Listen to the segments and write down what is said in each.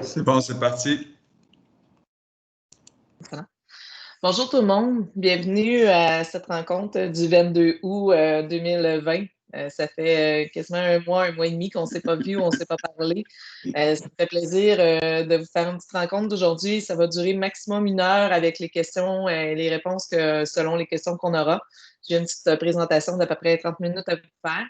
C'est bon, c'est parti. Bonjour tout le monde, bienvenue à cette rencontre du 22 août 2020. Ça fait quasiment un mois et demi qu'on ne s'est pas vu, on ne s'est pas parlé. Ça me fait plaisir de vous faire une petite rencontre d'aujourd'hui. Ça va durer maximum 1 heure avec les questions et les réponses selon les questions qu'on aura. J'ai une petite présentation d'à peu près 30 minutes à vous faire.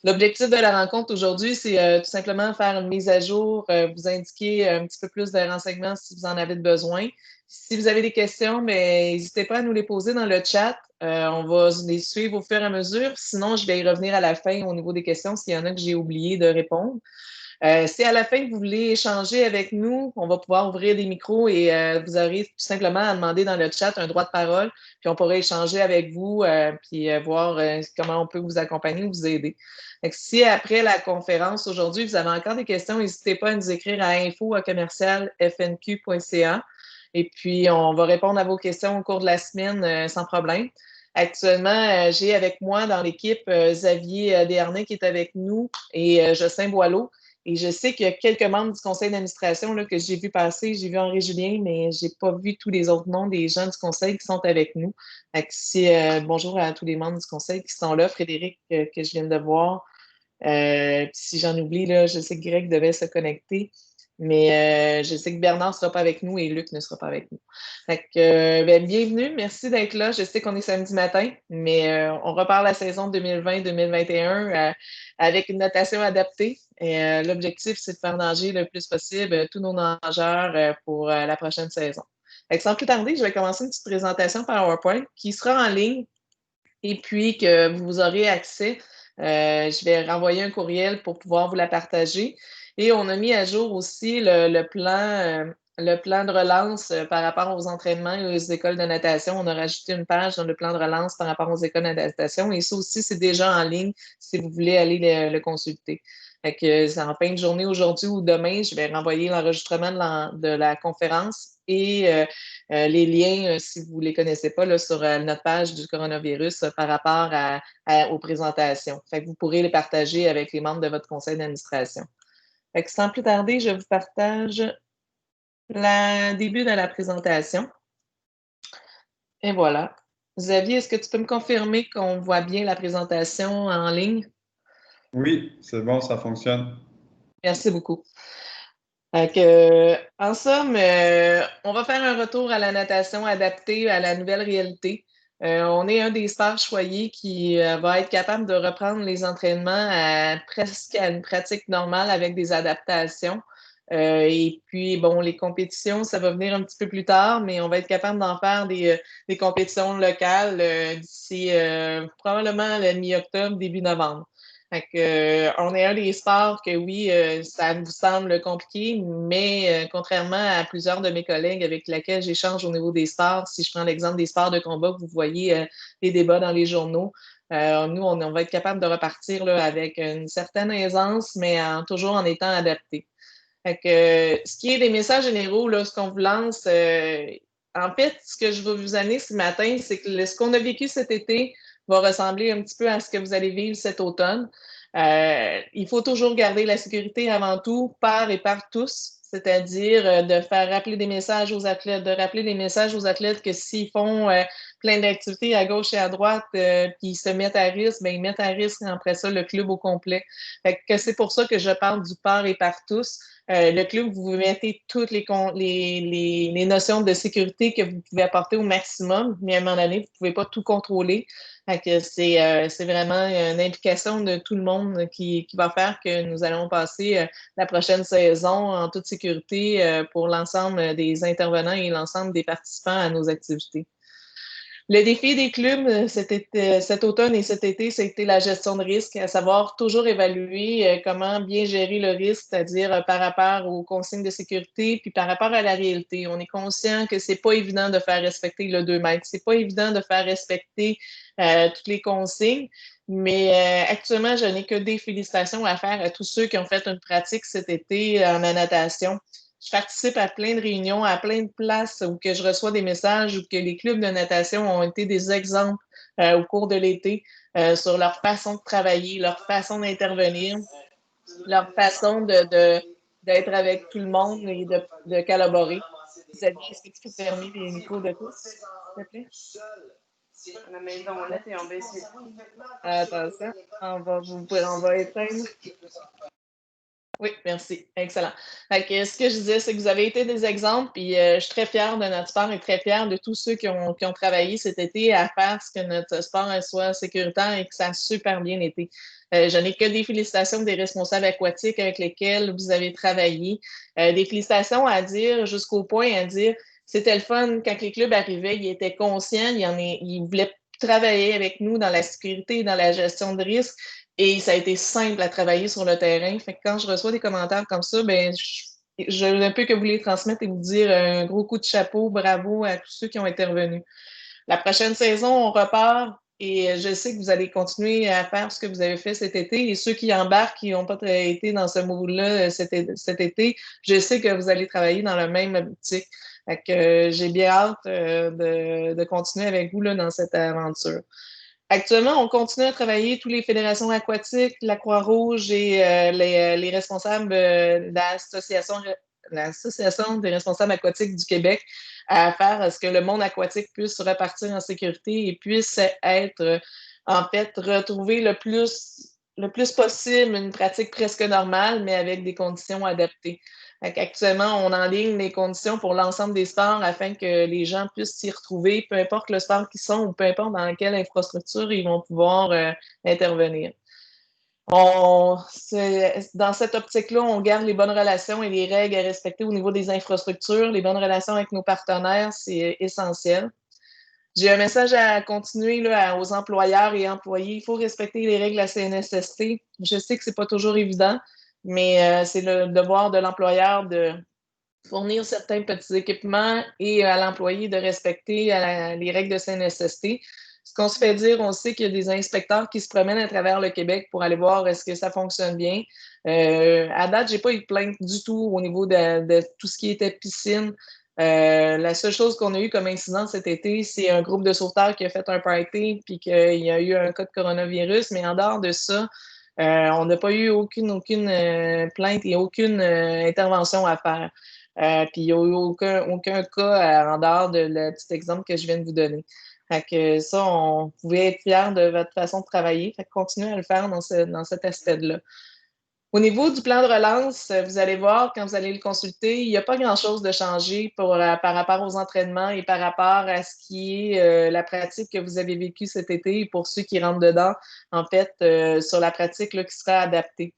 L'objectif de la rencontre aujourd'hui, c'est tout simplement faire une mise à jour, vous indiquer un petit peu plus de renseignements si vous en avez besoin. Si vous avez des questions, n'hésitez pas à nous les poser dans le chat. On va les suivre au fur et à mesure. Sinon, je vais y revenir à la fin au niveau des questions s'il y en a que j'ai oublié de répondre. Si à la fin, vous voulez échanger avec nous, on va pouvoir ouvrir des micros et vous aurez tout simplement à demander dans le chat un droit de parole, puis on pourrait échanger avec vous, puis voir comment on peut vous accompagner ou vous aider. Donc, si après la conférence aujourd'hui, vous avez encore des questions, n'hésitez pas à nous écrire à info@commercialfnq.ca et puis on va répondre à vos questions au cours de la semaine sans problème. Actuellement, j'ai avec moi dans l'équipe Xavier Desharnais qui est avec nous et Jocelyn Boileau. Et je sais qu'il y a quelques membres du conseil d'administration que j'ai vu passer. J'ai vu Henri Julien, mais je n'ai pas vu tous les autres noms des gens du conseil qui sont avec nous. Bonjour à tous les membres du conseil qui sont là. Frédéric, que je viens de voir. Si j'en oublie, là, je sais que Greg devait se connecter. Mais je sais que Bernard ne sera pas avec nous et Luc ne sera pas avec nous. Bienvenue, merci d'être là. Je sais qu'on est samedi matin, mais on repart la saison 2020-2021 avec une notation adaptée. L'objectif, c'est de faire nager le plus possible tous nos nageurs pour la prochaine saison. Sans plus tarder, je vais commencer une petite présentation PowerPoint qui sera en ligne et puis que vous aurez accès. Je vais renvoyer un courriel pour pouvoir vous la partager. Et on a mis à jour aussi le plan de relance par rapport aux entraînements et aux écoles de natation. On a rajouté une page dans le plan de relance par rapport aux écoles de natation. Et ça aussi, c'est déjà en ligne si vous voulez aller le consulter. C'est en fin de journée aujourd'hui ou demain, je vais renvoyer l'enregistrement de la conférence et les liens, si vous ne les connaissez pas, là, sur notre page du coronavirus par rapport aux présentations. Vous pourrez les partager avec les membres de votre conseil d'administration. Sans plus tarder, je vous partage le début de la présentation. Et voilà. Xavier, est-ce que tu peux me confirmer qu'on voit bien la présentation en ligne? Oui, c'est bon, ça fonctionne. Merci beaucoup. En somme, on va faire un retour à la natation adaptée à la nouvelle réalité. On est un des sports choyés qui va être capable de reprendre les entraînements presque à une pratique normale avec des adaptations. Et puis, bon, les compétitions, ça va venir un petit peu plus tard, mais on va être capable d'en faire des compétitions locales d'ici probablement le mi-octobre, début novembre. On est un des sports que oui, ça vous semble compliqué, mais contrairement à plusieurs de mes collègues avec lesquels j'échange au niveau des sports, si je prends l'exemple des sports de combat que vous voyez les débats dans les journaux, nous, on va être capable de repartir là, avec une certaine aisance, mais toujours en étant adapté. Ce qui est des messages généraux, là, ce qu'on vous lance, en fait, ce que je veux vous amener ce matin, c'est que ce qu'on a vécu cet été va ressembler un petit peu à ce que vous allez vivre cet automne. Il faut toujours garder la sécurité avant tout, par et par tous, c'est-à-dire de faire rappeler des messages aux athlètes, de rappeler des messages aux athlètes que s'ils font plein d'activités à gauche et à droite, puis ils se mettent à risque, ils mettent à risque après ça le club au complet. C'est pour ça que je parle du par et par tous. Le club, vous mettez toutes les notions de sécurité que vous pouvez apporter au maximum, mais à un moment donné, vous ne pouvez pas tout contrôler. C'est vraiment une implication de tout le monde qui va faire que nous allons passer la prochaine saison en toute sécurité pour l'ensemble des intervenants et l'ensemble des participants à nos activités. Le défi des clubs cet automne et cet été, c'était la gestion de risque, à savoir toujours évaluer comment bien gérer le risque, c'est-à-dire par rapport aux consignes de sécurité, puis par rapport à la réalité. On est conscient que c'est pas évident de faire respecter le 2 mètres, c'est pas évident de faire respecter toutes les consignes, mais actuellement, je n'ai que des félicitations à faire à tous ceux qui ont fait une pratique cet été en natation. Je participe à plein de réunions, à plein de places où que je reçois des messages ou que les clubs de natation ont été des exemples au cours de l'été sur leur façon de travailler, leur façon d'intervenir, leur façon d'être avec tout le monde et de collaborer. Xavier, est-ce que tu peux fermer les micros de tous, s'il te plaît? La maisonnette et on baisse les prix. Attention, on va éteindre. Oui, merci. Excellent. Fait que, ce que je disais, c'est que vous avez été des exemples, puis je suis très fière de notre sport et très fière de tous ceux qui ont travaillé cet été à faire ce que notre sport soit sécuritaire et que ça a super bien été. Je n'ai que des félicitations des responsables aquatiques avec lesquels vous avez travaillé. Des félicitations à dire, jusqu'au point à dire, c'était le fun quand les clubs arrivaient, ils étaient conscients, ils voulaient travailler avec nous dans la sécurité, dans la gestion de risques. Et ça a été simple à travailler sur le terrain. Fait que quand je reçois des commentaires comme ça, ben, je ne peux que vous les transmettre et vous dire un gros coup de chapeau, bravo à tous ceux qui ont intervenu. La prochaine saison, on repart et je sais que vous allez continuer à faire ce que vous avez fait cet été. Et ceux qui embarquent, qui n'ont pas été dans ce mood-là cet été, je sais que vous allez travailler dans la même boutique. Fait que j'ai bien hâte de continuer avec vous là, dans cette aventure. Actuellement, on continue à travailler toutes les fédérations aquatiques, la Croix-Rouge et les responsables de l'Association des responsables aquatiques du Québec à faire ce que le monde aquatique puisse repartir en sécurité et puisse être, en fait, retrouver le plus possible une pratique presque normale, mais avec des conditions adaptées. Actuellement, on enligne les conditions pour l'ensemble des sports afin que les gens puissent s'y retrouver, peu importe le sport qu'ils sont ou peu importe dans quelle infrastructure ils vont pouvoir intervenir. Dans cette optique-là, on garde les bonnes relations et les règles à respecter au niveau des infrastructures. Les bonnes relations avec nos partenaires, c'est essentiel. J'ai un message à continuer là, aux employeurs et employés. Il faut respecter les règles de la CNSST. Je sais que ce n'est pas toujours évident, mais c'est le devoir de l'employeur de fournir certains petits équipements et à l'employé de respecter les règles de CNSST. Ce qu'on se fait dire, on sait qu'il y a des inspecteurs qui se promènent à travers le Québec pour aller voir est-ce que ça fonctionne bien. À date, je n'ai pas eu de plainte du tout au niveau de tout ce qui était piscine. La seule chose qu'on a eu comme incident cet été, c'est un groupe de sauveteurs qui a fait un party puis qu'il y a eu un cas de coronavirus. Mais en dehors de ça, on n'a pas eu aucune plainte et aucune intervention à faire. Puis il n'y a eu aucun cas en dehors de le petit exemple que je viens de vous donner. Fait que ça, on pouvait être fiers de votre façon de travailler. Fait que continuez à le faire dans cet aspect-là. Au niveau du plan de relance, vous allez voir, quand vous allez le consulter, il n'y a pas grand-chose de changé par rapport aux entraînements et par rapport à ce qui est la pratique que vous avez vécue cet été. Et pour ceux qui rentrent dedans, en fait, sur la pratique là, qui sera adaptée.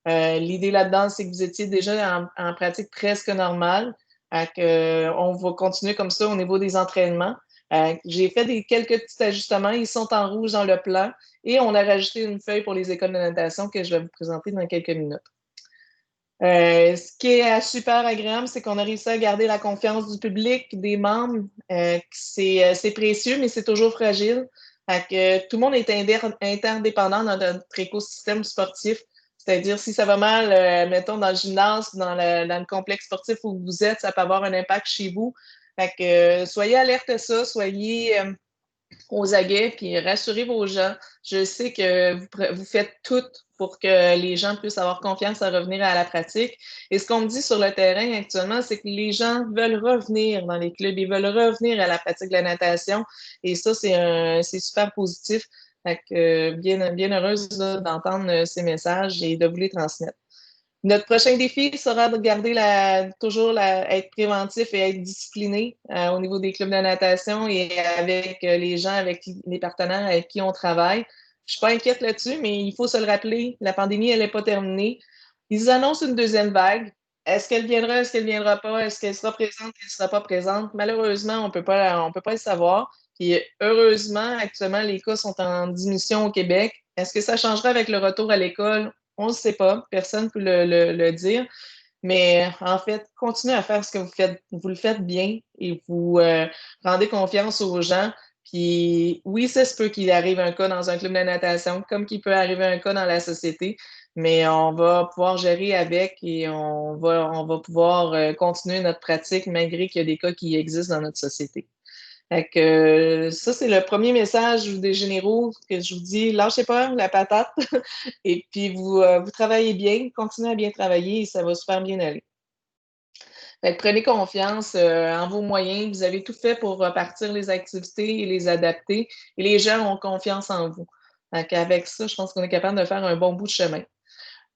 L'idée là-dedans, c'est que vous étiez déjà en pratique presque normale. On va continuer comme ça au niveau des entraînements. J'ai fait quelques petits ajustements. Ils sont en rouge dans le plan. Et on a rajouté une feuille pour les écoles de natation que je vais vous présenter dans quelques minutes. Ce qui est super agréable, c'est qu'on a réussi à garder la confiance du public, des membres. C'est précieux, mais c'est toujours fragile. Tout le monde est interdépendant dans notre écosystème sportif. C'est-à-dire, si ça va mal, mettons, dans le gymnase, dans le complexe sportif où vous êtes, ça peut avoir un impact chez vous. Soyez alerte à ça, soyez aux aguets, puis rassurez vos gens. Je sais que vous faites tout pour que les gens puissent avoir confiance à revenir à la pratique. Et ce qu'on me dit sur le terrain actuellement, c'est que les gens veulent revenir dans les clubs, ils veulent revenir à la pratique de la natation. Et ça, c'est super positif. Bien heureuse d'entendre ces messages et de vous les transmettre. Notre prochain défi sera de garder être préventif et être discipliné au niveau des clubs de natation et avec les gens, avec les partenaires avec qui on travaille. Je ne suis pas inquiète là-dessus, mais il faut se le rappeler, la pandémie, elle n'est pas terminée. Ils annoncent une deuxième vague. Est-ce qu'elle viendra, est-ce qu'elle ne viendra pas? Est-ce qu'elle sera présente, qu'elle ne sera pas présente? Malheureusement, on ne peut pas le savoir. Puis heureusement, actuellement, les cas sont en diminution au Québec. Est-ce que ça changera avec le retour à l'école? On ne le sait pas, personne ne peut le dire, mais en fait, continuez à faire ce que vous faites. Vous le faites bien et vous rendez confiance aux gens. Puis oui, ça se peut qu'il arrive un cas dans un club de natation, comme qu'il peut arriver un cas dans la société, mais on va pouvoir gérer avec et on va pouvoir continuer notre pratique malgré qu'il y a des cas qui existent dans notre société. Ça, c'est le premier message des généraux que je vous dis, lâchez pas la patate et puis vous travaillez bien, continuez à bien travailler et ça va super bien aller. Fait que prenez confiance en vos moyens. Vous avez tout fait pour repartir les activités et les adapter. Et les gens ont confiance en vous. Avec ça, je pense qu'on est capable de faire un bon bout de chemin.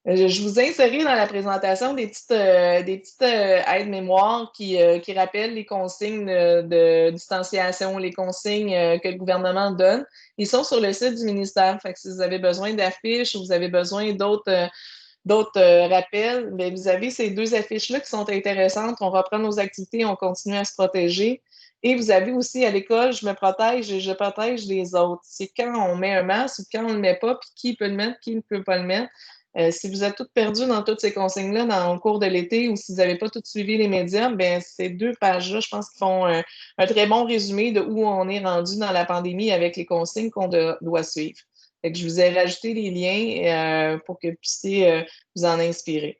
Je vous ai inséré dans la présentation des petites aides-mémoires qui rappellent les consignes de distanciation, les consignes que le gouvernement donne. Ils sont sur le site du ministère. Fait que si vous avez besoin d'affiches ou vous avez besoin d'autres rappels, bien, vous avez ces deux affiches-là qui sont intéressantes. On reprend nos activités, on continue à se protéger. Et vous avez aussi à l'école, je me protège et je protège les autres. C'est quand on met un masque ou quand on ne le met pas, puis qui peut le mettre, qui ne peut pas le mettre. Si vous êtes toutes perdues dans toutes ces consignes-là dans le cours de l'été ou si vous n'avez pas tout suivi les médias, bien, ces deux pages-là, je pense qu'ils font un très bon résumé de où on est rendu dans la pandémie avec les consignes qu'on doit suivre. Fait que je vous ai rajouté les liens pour que vous puissiez vous en inspirer.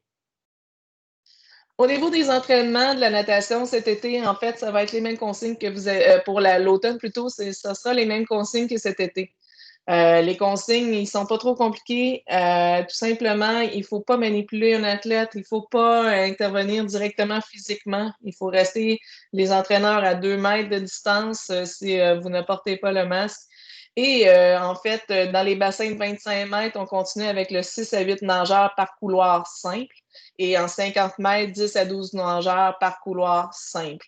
Au niveau des entraînements de la natation cet été, en fait, ça va être les mêmes consignes que vous avez, pour l'automne plutôt, ça sera les mêmes consignes que cet été. Les consignes, ils ne sont pas trop compliqués. Tout simplement, il ne faut pas manipuler un athlète, il ne faut pas intervenir directement physiquement. Il faut rester les entraîneurs à 2 mètres de distance si vous ne portez pas le masque. Et en fait, dans les bassins de 25 mètres, on continue avec le 6 à 8 nageurs par couloir simple. Et en 50 mètres, 10 à 12 nageurs par couloir simple.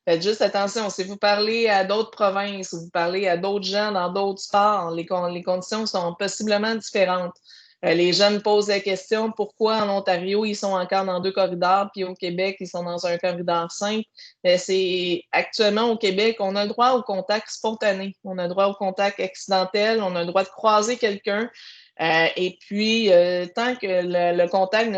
Faites juste attention, si vous parlez à d'autres provinces ou vous parlez à d'autres gens dans d'autres sports, les conditions sont possiblement différentes. Les jeunes posent la question pourquoi en Ontario, ils sont encore dans 2 corridors, puis au Québec, ils sont dans un corridor simple. C'est actuellement au Québec, on a le droit au contact spontané, on a le droit au contact accidentel, on a le droit de croiser quelqu'un. Et puis, tant que le contact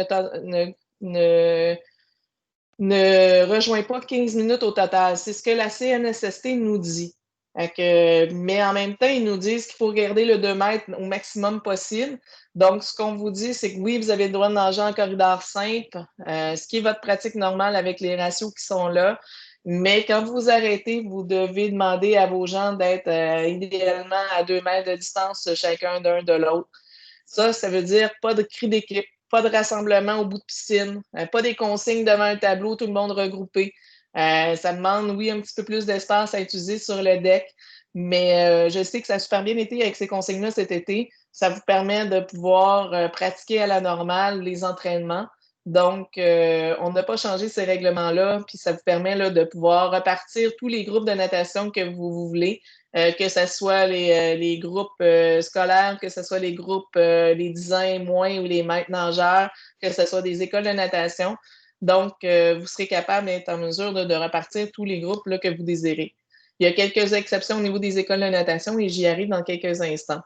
ne rejoint pas 15 minutes au total. C'est ce que la CNSST nous dit. Mais en même temps, ils nous disent qu'il faut garder le 2 mètres au maximum possible. Donc, ce qu'on vous dit, c'est que oui, vous avez le droit de nager en corridor simple, ce qui est votre pratique normale avec les ratios qui sont là. Mais quand vous vous arrêtez, vous devez demander à vos gens d'être idéalement à 2 mètres de distance chacun d'un de l'autre. Ça veut dire pas de cri d'équipe, pas de rassemblement au bout de piscine, pas des consignes devant un tableau, tout le monde regroupé. Ça demande, oui, un petit peu plus d'espace à utiliser sur le deck, mais je sais que ça a super bien été avec ces consignes-là cet été. Ça vous permet de pouvoir pratiquer à la normale les entraînements. Donc, on n'a pas changé ces règlements-là, puis ça vous permet là, de pouvoir repartir tous les groupes de natation que vous voulez, que ce soit les groupes scolaires, que ce soit les groupes les 10 ans et moins ou les maîtres nageurs, que ce soit des écoles de natation. Donc, vous serez capable d'être en mesure de repartir tous les groupes là, que vous désirez. Il y a quelques exceptions au niveau des écoles de natation et j'y arrive dans quelques instants.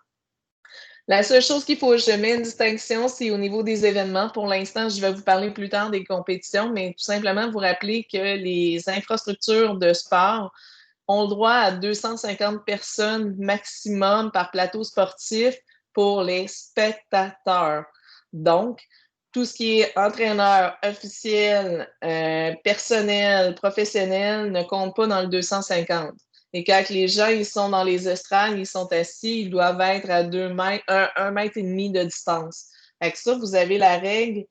La seule chose qu'il faut que je mette une distinction, c'est au niveau des événements. Pour l'instant, je vais vous parler plus tard des compétitions, mais tout simplement vous rappeler que les infrastructures de sport ont le droit à 250 personnes maximum par plateau sportif pour les spectateurs. Donc, tout ce qui est entraîneur, officiel, personnel, professionnel ne compte pas dans le 250. Et quand les gens ils sont dans les estrades, ils sont assis, ils doivent être à 2 mètres, 1 mètre et demi de distance. Avec ça, vous avez la règle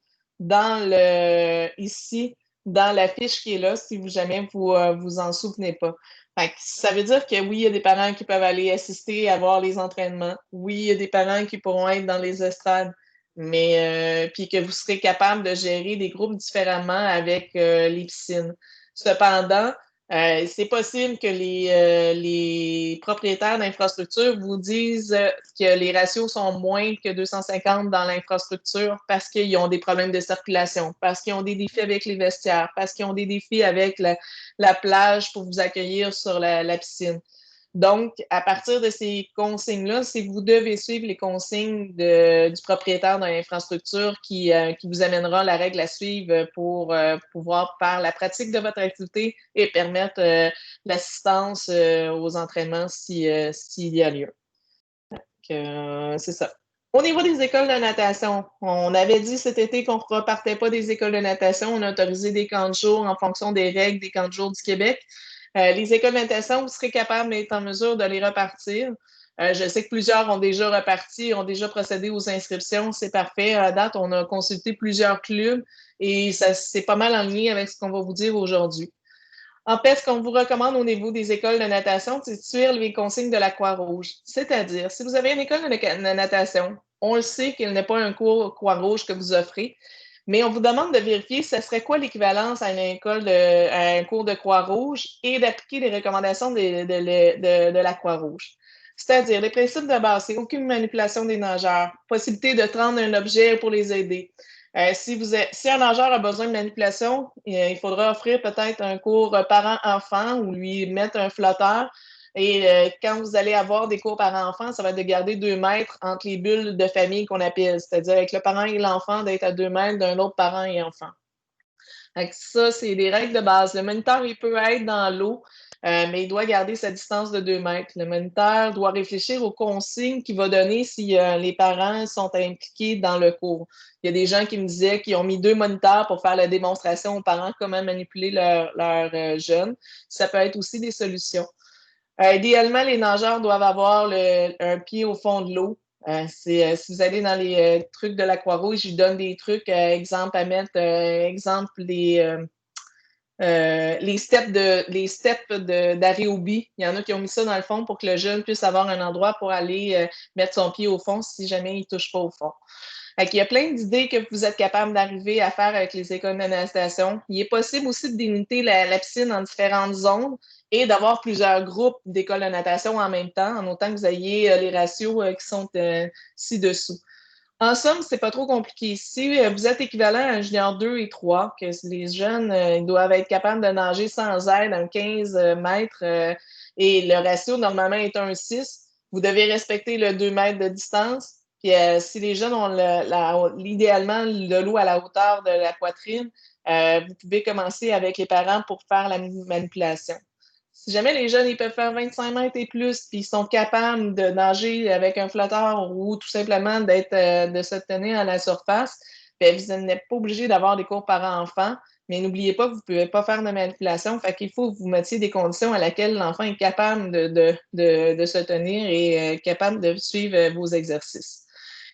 ici, dans la fiche qui est là, si vous jamais vous en souvenez pas. Fait que ça veut dire que oui, il y a des parents qui peuvent aller assister à voir les entraînements. Oui, il y a des parents qui pourront être dans les estrades, mais puis que vous serez capable de gérer des groupes différemment avec les piscines. Cependant, c'est possible que les propriétaires d'infrastructures vous disent que les ratios sont moins que 250 dans l'infrastructure parce qu'ils ont des problèmes de circulation, parce qu'ils ont des défis avec les vestiaires, parce qu'ils ont des défis avec la plage pour vous accueillir sur la piscine. Donc, à partir de ces consignes-là, si vous devez suivre les consignes du propriétaire de l'infrastructure qui vous amènera la règle à suivre pour pouvoir faire la pratique de votre activité et permettre l'assistance aux entraînements s'il y a lieu. C'est ça. Au niveau des écoles de natation, on avait dit cet été qu'on ne repartait pas des écoles de natation. On a autorisé des camps de jour en fonction des règles des camps de jour du Québec. Les écoles de natation, vous serez capable d'être en mesure de les repartir. Je sais que plusieurs ont déjà reparti, ont déjà procédé aux inscriptions. C'est parfait. À date, on a consulté plusieurs clubs et c'est pas mal en lien avec ce qu'on va vous dire aujourd'hui. En fait, ce qu'on vous recommande au niveau des écoles de natation, c'est de suivre les consignes de la Croix-Rouge. C'est-à-dire, si vous avez une école de natation, on le sait qu'il n'est pas un cours Croix-Rouge que vous offrez, mais on vous demande de vérifier ce serait quoi l'équivalence à à un cours de Croix-Rouge et d'appliquer les recommandations de la Croix-Rouge. C'est-à-dire, les principes de base, c'est aucune manipulation des nageurs, possibilité de prendre un objet pour les aider. Si un nageur a besoin de manipulation, il faudra offrir peut-être un cours parent-enfant ou lui mettre un flotteur. Et quand vous allez avoir des cours parent-enfant, ça va être de garder 2 mètres entre les bulles de famille qu'on appelle, c'est-à-dire avec le parent et l'enfant, d'être à 2 mètres d'un autre parent et enfant. Donc ça, c'est des règles de base. Le moniteur, il peut être dans l'eau, mais il doit garder sa distance de 2 mètres. Le moniteur doit réfléchir aux consignes qu'il va donner si les parents sont impliqués dans le cours. Il y a des gens qui me disaient qu'ils ont mis 2 moniteurs pour faire la démonstration aux parents comment manipuler leurs jeunes. Ça peut être aussi des solutions. Idéalement, les nageurs doivent avoir un pied au fond de l'eau. Si vous allez dans les trucs de la Croix-Rouge, je donne des trucs, exemple à mettre, exemple les steps d'Aréobi. Il y en a qui ont mis ça dans le fond pour que le jeune puisse avoir un endroit pour aller mettre son pied au fond si jamais il ne touche pas au fond. Il y a plein d'idées que vous êtes capable d'arriver à faire avec les écoles de natation. Il est possible aussi de délimiter la piscine en différentes zones et d'avoir plusieurs groupes d'écoles de natation en même temps, en autant que vous ayez les ratios qui sont ci-dessous. En somme, c'est pas trop compliqué. Si vous êtes équivalent à un junior 2 et 3, que les jeunes ils doivent être capables de nager sans aide en 15 mètres et le ratio normalement est 1,6, vous devez respecter le 2 mètres de distance. Puis si les jeunes ont idéalement de l'eau à la hauteur de la poitrine, vous pouvez commencer avec les parents pour faire la manipulation. Si jamais les jeunes ils peuvent faire 25 mètres et plus, puis ils sont capables de nager avec un flotteur ou tout simplement de se tenir à la surface, bien, vous n'êtes pas obligé d'avoir des cours parents-enfants, mais n'oubliez pas que vous ne pouvez pas faire de manipulation, fait qu'il faut que vous mettiez des conditions à laquelle l'enfant est capable de se tenir et capable de suivre vos exercices.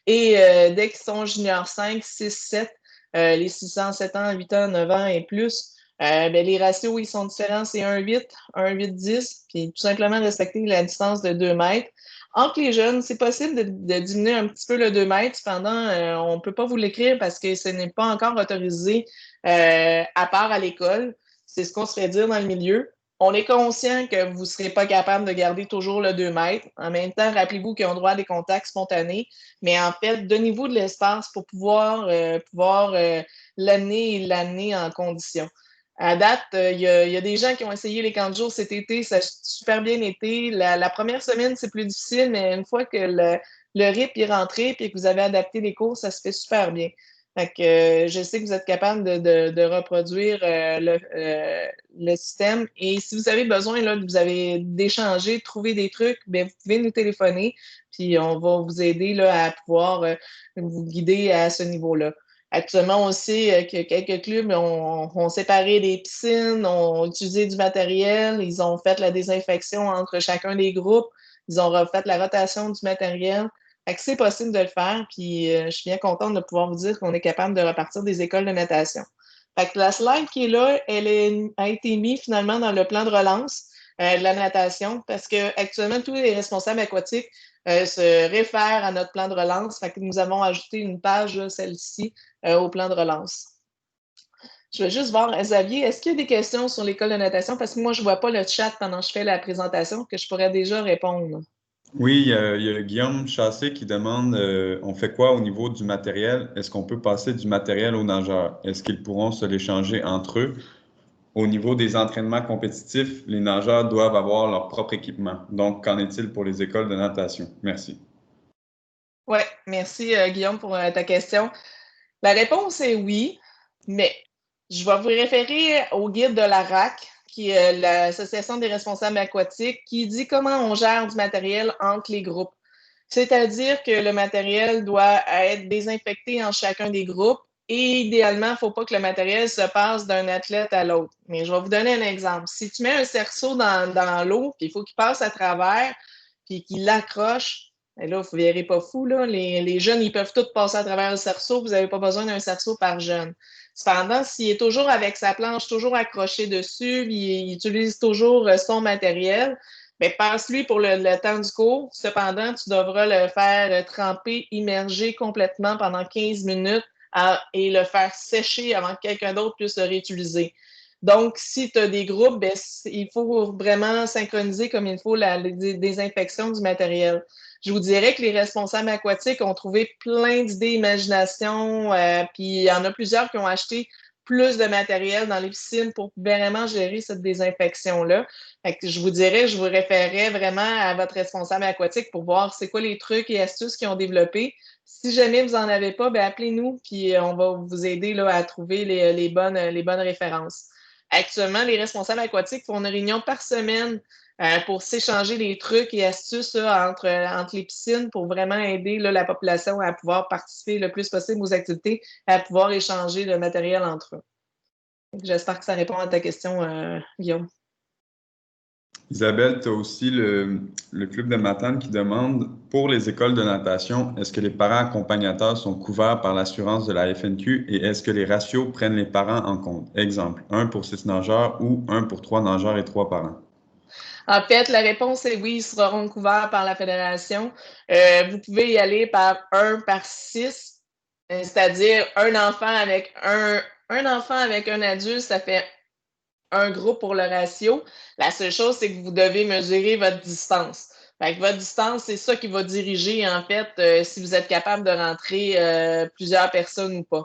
Et dès qu'ils sont juniors 5, 6, 7, les 6 ans, 7 ans, 8 ans, 9 ans et plus, les ratios, ils sont différents. C'est 1,8, 1,8, 10, puis tout simplement respecter la distance de 2 mètres. Entre les jeunes, c'est possible de diminuer un petit peu le 2 mètres. Cependant, on ne peut pas vous l'écrire parce que ce n'est pas encore autorisé à part à l'école. C'est ce qu'on se fait dire dans le milieu. On est conscient que vous ne serez pas capable de garder toujours le 2 mètres. En même temps, rappelez-vous qu'ils ont droit à des contacts spontanés. Mais en fait, donnez-vous de l'espace pour pouvoir l'amener en condition. À date, il y a des gens qui ont essayé les camps de jour cet été, ça a super bien été. La première semaine, c'est plus difficile, mais une fois que le rythme est rentré et que vous avez adapté les cours, ça se fait super bien. Fait que, je sais que vous êtes capable de reproduire le système. Et si vous avez besoin là, d'échanger, de trouver des trucs, bien, vous pouvez nous téléphoner, puis on va vous aider là, à pouvoir vous guider à ce niveau-là. Actuellement, on sait que quelques clubs ont séparé des piscines, ont utilisé du matériel, ils ont fait la désinfection entre chacun des groupes, ils ont refait la rotation du matériel. Fait que c'est possible de le faire, puis je suis bien contente de pouvoir vous dire qu'on est capable de repartir des écoles de natation. Fait que la slide qui est là, a été mise finalement dans le plan de relance de la natation parce qu'actuellement, tous les responsables aquatiques se réfèrent à notre plan de relance. Fait que nous avons ajouté une page, celle-ci, au plan de relance. Je vais juste voir, Xavier, est-ce qu'il y a des questions sur l'école de natation? Parce que moi, je ne vois pas le chat pendant que je fais la présentation, que je pourrais déjà répondre. Oui, il y a Guillaume Chassé qui demande on fait quoi au niveau du matériel? Est-ce qu'on peut passer du matériel aux nageurs? Est-ce qu'ils pourront se l'échanger entre eux? Au niveau des entraînements compétitifs, les nageurs doivent avoir leur propre équipement. Donc, qu'en est-il pour les écoles de natation? Merci. Oui, merci Guillaume pour ta question. La réponse est oui, mais je vais vous référer au guide de la RAC, qui est l'Association des responsables aquatiques, qui dit comment on gère du matériel entre les groupes. C'est-à-dire que le matériel doit être désinfecté en chacun des groupes et idéalement, il ne faut pas que le matériel se passe d'un athlète à l'autre. Mais je vais vous donner un exemple. Si tu mets un cerceau dans l'eau, puis il faut qu'il passe à travers, puis qu'il l'accroche, ben là, vous ne verrez pas fou, là. Les jeunes, ils peuvent tous passer à travers le cerceau. Vous n'avez pas besoin d'un cerceau par jeune. Cependant, s'il est toujours avec sa planche, toujours accroché dessus, il utilise toujours son matériel, bien, passe-lui pour le temps du cours. Cependant, tu devras le faire tremper, immerger complètement pendant 15 minutes et le faire sécher avant que quelqu'un d'autre puisse le réutiliser. Donc, si tu as des groupes, bien, il faut vraiment synchroniser comme il faut la désinfection du matériel. Je vous dirais que les responsables aquatiques ont trouvé plein d'idées, imagination, puis il y en a plusieurs qui ont acheté plus de matériel dans les piscines pour vraiment gérer cette désinfection-là. Fait que je vous dirais, je vous référerais vraiment à votre responsable aquatique pour voir c'est quoi les trucs et astuces qu'ils ont développés. Si jamais vous n'en avez pas, bien, appelez-nous, puis on va vous aider là, à trouver les bonnes références. Actuellement, les responsables aquatiques font une réunion par semaine pour s'échanger des trucs et astuces là, entre les piscines pour vraiment aider là, la population à pouvoir participer le plus possible aux activités, à pouvoir échanger le matériel entre eux. J'espère que ça répond à ta question, Guillaume. Isabelle, tu as aussi le Club de Matane qui demande, pour les écoles de natation, est-ce que les parents accompagnateurs sont couverts par l'assurance de la FNQ et est-ce que les ratios prennent les parents en compte? Exemple, 1 pour 6 nageurs ou 1 pour 3 nageurs et 3 parents. En fait, la réponse est oui, ils seront couverts par la fédération. Vous pouvez y aller par 1 par 6, c'est-à-dire un enfant avec un adulte, ça fait un groupe pour le ratio. La seule chose, c'est que vous devez mesurer votre distance. Fait que votre distance, c'est ça qui va diriger, en fait, si vous êtes capable de rentrer plusieurs personnes ou pas.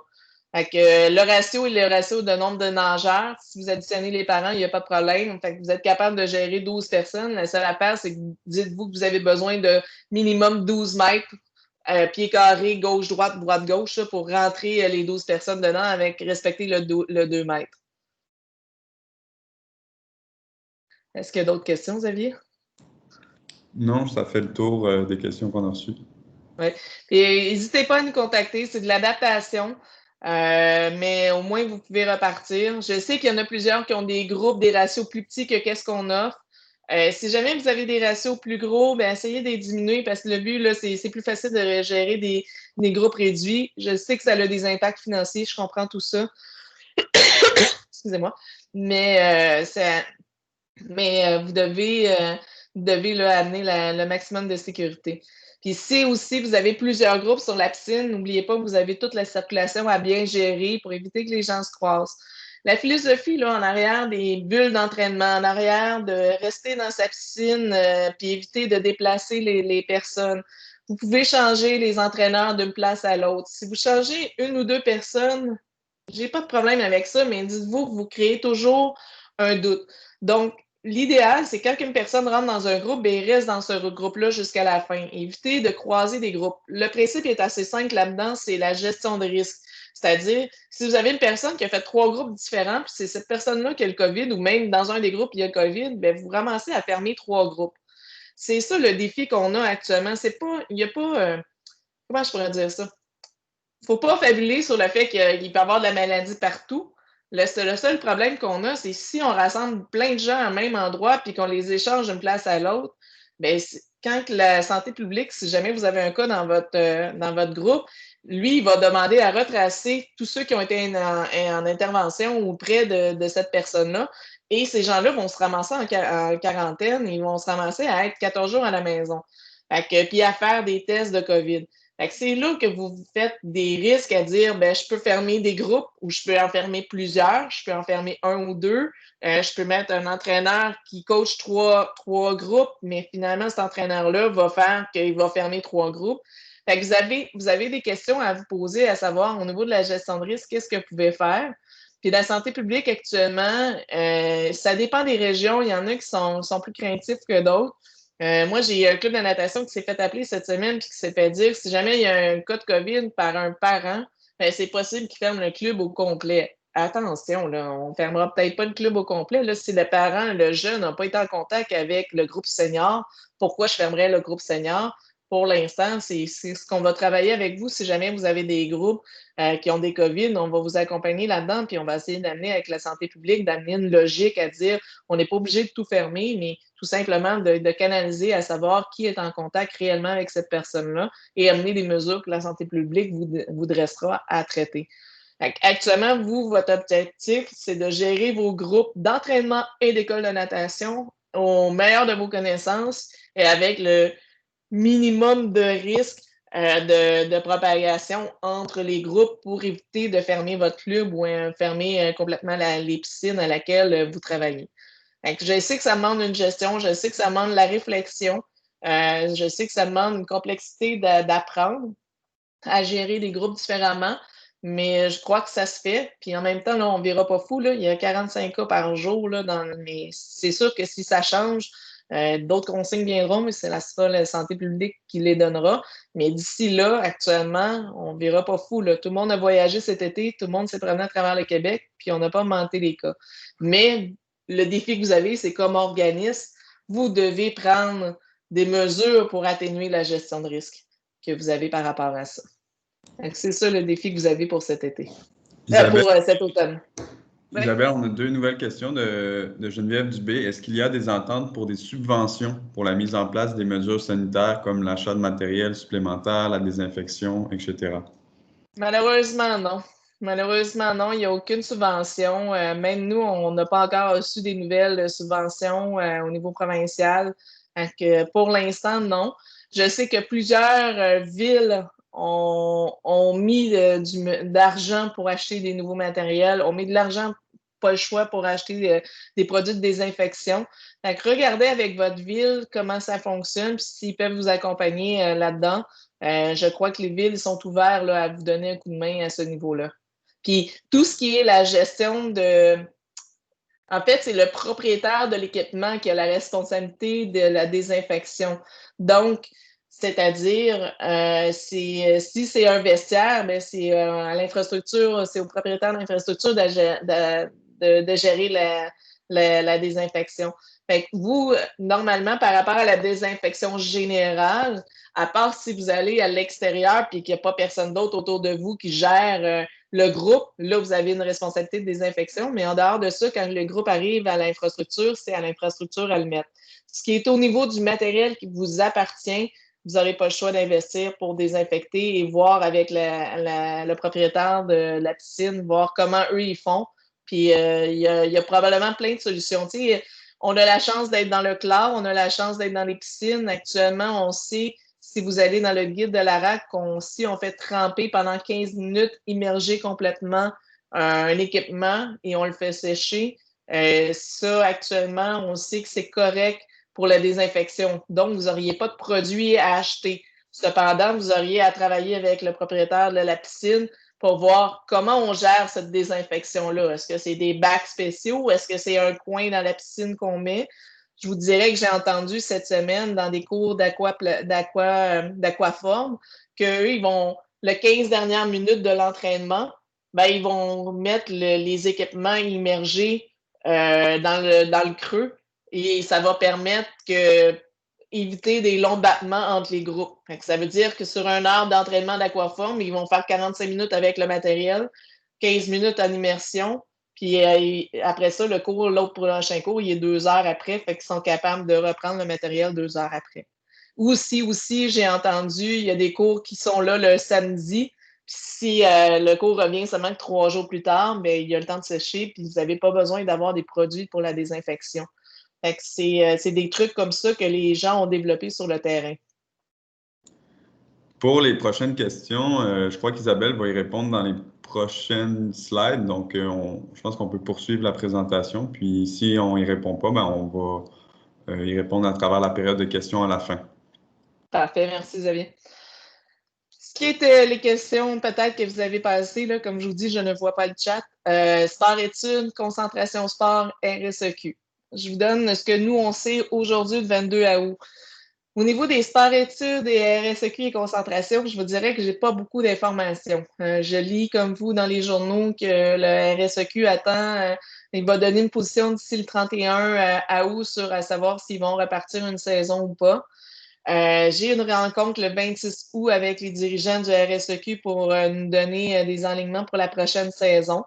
Fait que le ratio est le ratio de nombre de nageurs. Si vous additionnez les parents, il n'y a pas de problème. Fait que vous êtes capable de gérer 12 personnes. La seule affaire, c'est que dites-vous que vous avez besoin de minimum 12 mètres pied carré, gauche-droite, droite-gauche, pour rentrer les 12 personnes dedans avec respecter le 2 mètres. Est-ce qu'il y a d'autres questions, Xavier? Non, ça fait le tour des questions qu'on a reçues. Oui. N'hésitez pas à nous contacter, c'est de l'adaptation, mais au moins vous pouvez repartir. Je sais qu'il y en a plusieurs qui ont des groupes, des ratios plus petits que qu'est-ce qu'on offre. Si jamais vous avez des ratios plus gros, bien, essayez de les diminuer parce que le but, là, c'est plus facile de gérer des groupes réduits. Je sais que ça a des impacts financiers, je comprends tout ça. Excusez-moi. Mais vous devez là, amener le maximum de sécurité. Puis si aussi vous avez plusieurs groupes sur la piscine, n'oubliez pas que vous avez toute la circulation à bien gérer pour éviter que les gens se croisent. La philosophie, là, en arrière des bulles d'entraînement, en arrière de rester dans sa piscine, puis éviter de déplacer les personnes. Vous pouvez changer les entraîneurs d'une place à l'autre. Si vous changez une ou deux personnes, j'ai pas de problème avec ça, mais dites-vous que vous créez toujours un doute. Donc, l'idéal, c'est quand une personne rentre dans un groupe, bien, il reste dans ce groupe-là jusqu'à la fin. Évitez de croiser des groupes. Le principe est assez simple là-dedans, c'est la gestion de risque. C'est-à-dire, si vous avez une personne qui a fait 3 groupes différents, puis c'est cette personne-là qui a le COVID, ou même dans un des groupes, il y a le COVID, bien, vous ramassez à fermer 3 groupes. C'est ça le défi qu'on a actuellement. Il n'y a pas, comment je pourrais dire ça? Il ne faut pas fabuler sur le fait qu'il peut y avoir de la maladie partout. Le seul problème qu'on a, c'est si on rassemble plein de gens au même endroit puis qu'on les échange d'une place à l'autre, bien, quand la santé publique, si jamais vous avez un cas dans votre groupe, lui, il va demander à retracer tous ceux qui ont été en intervention ou près de cette personne-là. Et ces gens-là vont se ramasser en quarantaine, ils vont se ramasser à être 14 jours à la maison. Puis à faire des tests de COVID. C'est là que vous faites des risques à dire, ben, je peux fermer des groupes ou je peux en fermer plusieurs, je peux en fermer un ou deux, je peux mettre un entraîneur qui coach trois groupes, mais finalement, cet entraîneur-là va faire qu'il va fermer 3 groupes. Fait que vous avez des questions à vous poser, à savoir au niveau de la gestion de risque, qu'est-ce que vous pouvez faire? Puis la santé publique actuellement, ça dépend des régions. Il y en a qui sont plus craintifs que d'autres. Moi, j'ai un club de natation qui s'est fait appeler cette semaine et qui s'est fait dire si jamais il y a un cas de COVID par un parent, bien, c'est possible qu'il ferme le club au complet. Attention, là, on ne fermera peut-être pas le club au complet. Là, si le parent, le jeune, n'a pas été en contact avec le groupe senior, pourquoi je fermerais le groupe senior? pour l'instant, c'est ce qu'on va travailler avec vous. Si jamais vous avez des groupes qui ont des COVID, on va vous accompagner là-dedans, puis on va essayer d'amener avec la santé publique, d'amener une logique à dire on n'est pas obligé de tout fermer, mais tout simplement de canaliser à savoir qui est en contact réellement avec cette personne-là et amener des mesures que la santé publique vous dressera à traiter. Actuellement, vous, votre objectif, c'est de gérer vos groupes d'entraînement et d'école de natation au meilleur de vos connaissances et avec le minimum de risque de propagation entre les groupes pour éviter de fermer votre club ou fermer complètement les piscines à laquelle vous travaillez. Je sais que ça demande une gestion, je sais que ça demande la réflexion, je sais que ça demande une complexité d'apprendre à gérer des groupes différemment, mais je crois que ça se fait. Puis en même temps, là, on ne verra pas fou. Là. Il y a 45 cas par jour. Là, mais c'est sûr que si ça change, d'autres consignes viendront, mais c'est la santé publique qui les donnera. Mais d'ici là, actuellement, on ne verra pas fou. Là. Tout le monde a voyagé cet été, tout le monde s'est promené à travers le Québec, puis on n'a pas augmenté les cas. Mais le défi que vous avez, c'est comme organisme, vous devez prendre des mesures pour atténuer la gestion de risque que vous avez par rapport à ça. C'est ça le défi que vous avez pour cet été. Pour cet automne. Isabelle, on a 2 nouvelles questions de Geneviève Dubé. Est-ce qu'il y a des ententes pour des subventions pour la mise en place des mesures sanitaires comme l'achat de matériel supplémentaire, la désinfection, etc.? Malheureusement, non. Malheureusement, non. Il n'y a aucune subvention. Même nous, on n'a pas encore reçu des nouvelles subventions au niveau provincial. Donc, pour l'instant, non. Je sais que plusieurs villes ont mis d'argent pour acheter des nouveaux matériels, ont mis de l'argent, pas le choix, pour acheter des produits de désinfection. Donc, regardez avec votre ville comment ça fonctionne, puis s'ils peuvent vous accompagner là-dedans. Je crois que les villes sont ouvertes là, à vous donner un coup de main à ce niveau-là. Puis tout ce qui est la gestion de... En fait, c'est le propriétaire de l'équipement qui a la responsabilité de la désinfection. Donc, c'est-à-dire, si c'est un vestiaire, ben c'est à l'infrastructure, c'est au propriétaire de l'infrastructure de gérer la désinfection. Fait que vous, normalement, par rapport à la désinfection générale, à part si vous allez à l'extérieur et qu'il n'y a pas personne d'autre autour de vous qui gère le groupe, là, vous avez une responsabilité de désinfection, mais en dehors de ça, quand le groupe arrive à l'infrastructure, c'est à l'infrastructure à le mettre. Ce qui est au niveau du matériel qui vous appartient, vous n'aurez pas le choix d'investir pour désinfecter et voir avec le propriétaire de la piscine, voir comment eux, ils font. Puis, il y a probablement plein de solutions. Tu sais, on a la chance d'être dans le cloud, on a la chance d'être dans les piscines. Actuellement, on sait, si vous allez dans le guide de la RAC, on fait tremper pendant 15 minutes, immerger complètement un équipement et on le fait sécher. Ça, actuellement, on sait que c'est correct pour la désinfection. Donc, vous n'auriez pas de produits à acheter. Cependant, vous auriez à travailler avec le propriétaire de la piscine pour voir comment on gère cette désinfection-là. Est-ce que c'est des bacs spéciaux? Est-ce que c'est un coin dans la piscine qu'on met? Je vous dirais que j'ai entendu cette semaine dans des cours d'aquaforme qu'eux, ils vont, les 15 dernières minutes de l'entraînement, ben, ils vont mettre les équipements immergés dans le creux et ça va permettre éviter des longs battements entre les groupes. Ça veut dire que sur un heure d'entraînement d'aquaforme, ils vont faire 45 minutes avec le matériel, 15 minutes en immersion, puis après ça, l'autre prochain cours, il est 2 heures après, fait qu'ils sont capables de reprendre le matériel 2 heures après. Aussi, j'ai entendu, il y a des cours qui sont là le samedi, puis si le cours revient seulement que 3 jours plus tard, bien, il y a le temps de sécher, puis vous n'avez pas besoin d'avoir des produits pour la désinfection. Fait que c'est des trucs comme ça que les gens ont développés sur le terrain. Pour les prochaines questions, je crois qu'Isabelle va y répondre dans les prochaines slides. Donc, je pense qu'on peut poursuivre la présentation. Puis, si on n'y répond pas, ben, on va y répondre à travers la période de questions à la fin. Parfait, merci Xavier. Ce qui est les questions peut-être que vous avez passées, là, comme je vous dis, je ne vois pas le chat. Sport-études, concentration sport, RSEQ. Je vous donne ce que nous, on sait aujourd'hui, le 22 août. Au niveau des sports-études et RSEQ et concentration, je vous dirais que je n'ai pas beaucoup d'informations. Je lis, comme vous, dans les journaux que le RSEQ attend, il va donner une position d'ici le 31 août à savoir s'ils vont repartir une saison ou pas. J'ai une rencontre le 26 août avec les dirigeants du RSEQ pour nous donner des enlignements pour la prochaine saison.